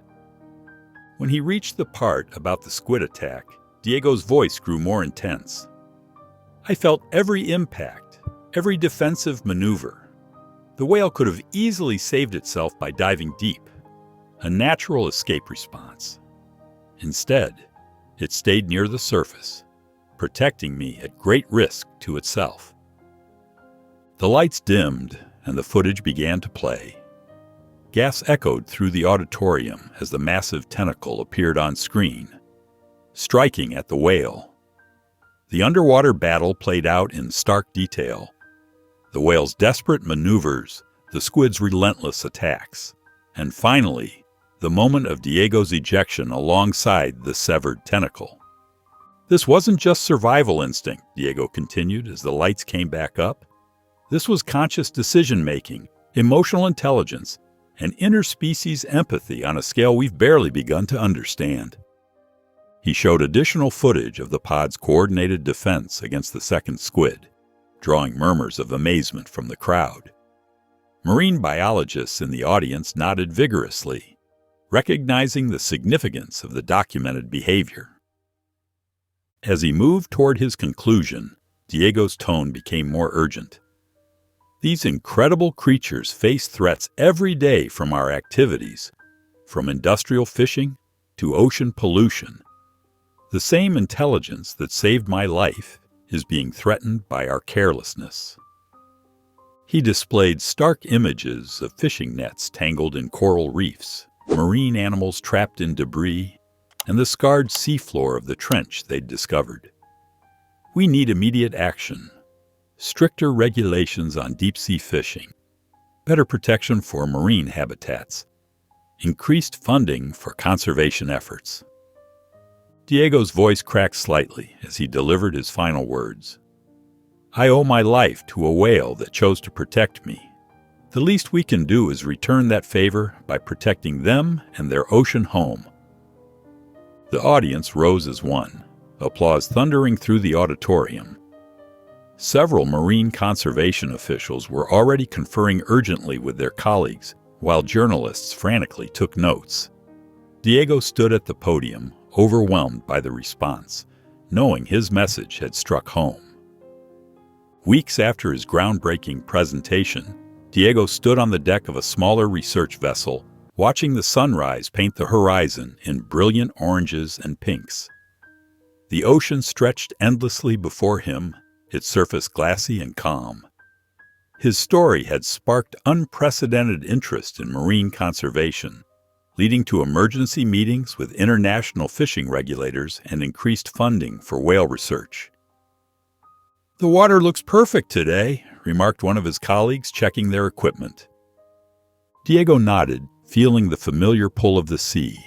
Speaker 1: When he reached the part about the squid attack, Diego's voice grew more intense. "I felt every impact, every defensive maneuver. The whale could have easily saved itself by diving deep, a natural escape response. Instead, it stayed near the surface, protecting me at great risk to itself." The lights dimmed, and the footage began to play. Gas echoed through the auditorium as the massive tentacle appeared on screen, striking at the whale. The underwater battle played out in stark detail. The whale's desperate maneuvers, the squid's relentless attacks, and finally, the moment of Diego's ejection alongside the severed tentacle. "This wasn't just survival instinct," Diego continued as the lights came back up. "This was conscious decision-making, emotional intelligence, and interspecies empathy on a scale we've barely begun to understand." He showed additional footage of the pod's coordinated defense against the second squid, drawing murmurs of amazement from the crowd. Marine biologists in the audience nodded vigorously, recognizing the significance of the documented behavior. As he moved toward his conclusion, Diego's tone became more urgent. "These incredible creatures face threats every day from our activities, from industrial fishing to ocean pollution. The same intelligence that saved my life is being threatened by our carelessness." He displayed stark images of fishing nets tangled in coral reefs, marine animals trapped in debris, and the scarred seafloor of the trench they'd discovered. "We need immediate action. Stricter regulations on deep-sea fishing, better protection for marine habitats, increased funding for conservation efforts." Diego's voice cracked slightly as he delivered his final words. "I owe my life to a whale that chose to protect me. The least we can do is return that favor by protecting them and their ocean home." The audience rose as one, applause thundering through the auditorium. Several marine conservation officials were already conferring urgently with their colleagues, while journalists frantically took notes. Diego stood at the podium, overwhelmed by the response, knowing his message had struck home. Weeks after his groundbreaking presentation, Diego stood on the deck of a smaller research vessel, watching the sunrise paint the horizon in brilliant oranges and pinks. The ocean stretched endlessly before him, its surface glassy and calm. His story had sparked unprecedented interest in marine conservation, leading to emergency meetings with international fishing regulators and increased funding for whale research. "The water looks perfect today," remarked one of his colleagues, checking their equipment. Diego nodded, feeling the familiar pull of the sea.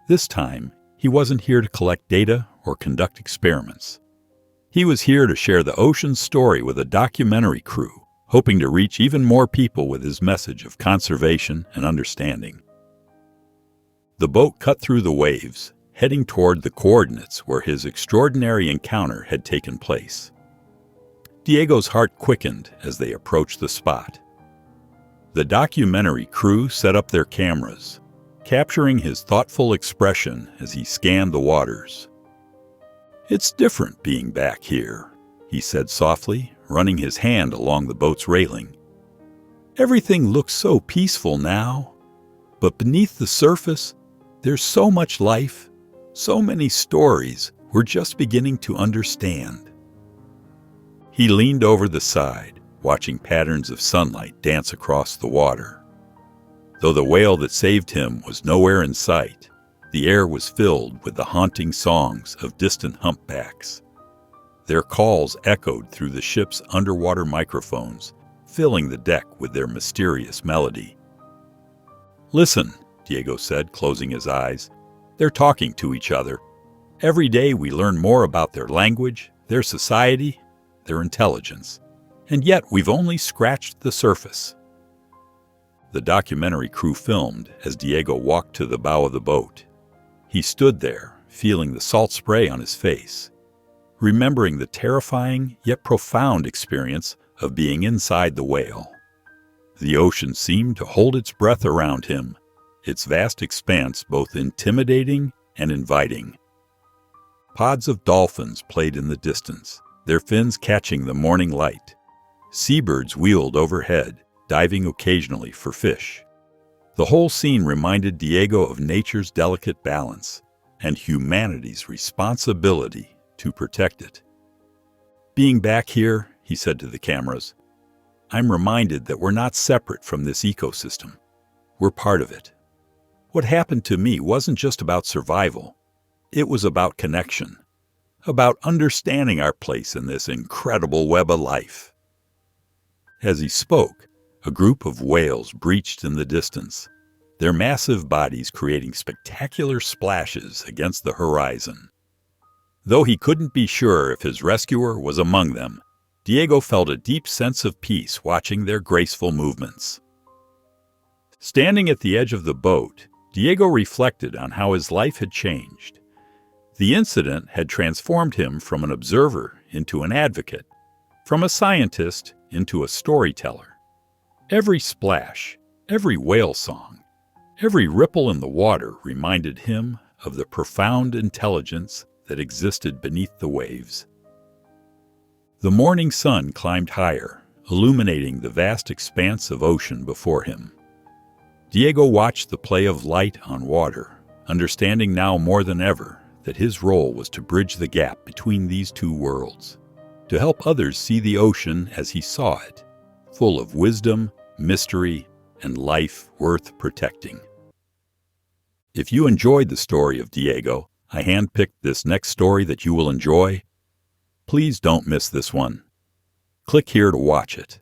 Speaker 1: This time, he wasn't here to collect data or conduct experiments. He was here to share the ocean's story with a documentary crew, hoping to reach even more people with his message of conservation and understanding. The boat cut through the waves, heading toward the coordinates where his extraordinary encounter had taken place. Diego's heart quickened as they approached the spot. The documentary crew set up their cameras, capturing his thoughtful expression as he scanned the waters. "It's different being back here," he said softly, running his hand along the boat's railing. "Everything looks so peaceful now, but beneath the surface, there's so much life, so many stories we're just beginning to understand." He leaned over the side, watching patterns of sunlight dance across the water. Though the whale that saved him was nowhere in sight, the air was filled with the haunting songs of distant humpbacks. Their calls echoed through the ship's underwater microphones, filling the deck with their mysterious melody. "Listen," Diego said, closing his eyes. "They're talking to each other. Every day we learn more about their language, their society, their intelligence. And yet we've only scratched the surface." The documentary crew filmed as Diego walked to the bow of the boat. He stood there, feeling the salt spray on his face, remembering the terrifying yet profound experience of being inside the whale. The ocean seemed to hold its breath around him, its vast expanse both intimidating and inviting. Pods of dolphins played in the distance, their fins catching the morning light. Seabirds wheeled overhead, diving occasionally for fish. The whole scene reminded Diego of nature's delicate balance and humanity's responsibility to protect it. "Being back here," he said to the cameras, "I'm reminded that we're not separate from this ecosystem. We're part of it. What happened to me wasn't just about survival. It was about connection, about understanding our place in this incredible web of life." As he spoke, a group of whales breached in the distance, their massive bodies creating spectacular splashes against the horizon. Though he couldn't be sure if his rescuer was among them, Diego felt a deep sense of peace watching their graceful movements. Standing at the edge of the boat, Diego reflected on how his life had changed. The incident had transformed him from an observer into an advocate, from a scientist into a storyteller. Every splash, every whale song, every ripple in the water reminded him of the profound intelligence that existed beneath the waves. The morning sun climbed higher, illuminating the vast expanse of ocean before him. Diego watched the play of light on water, understanding now more than ever that his role was to bridge the gap between these two worlds, to help others see the ocean as he saw it, full of wisdom, mystery, and life worth protecting. If you enjoyed the story of Diego, I handpicked this next story that you will enjoy. Please don't miss this one. Click here to watch it.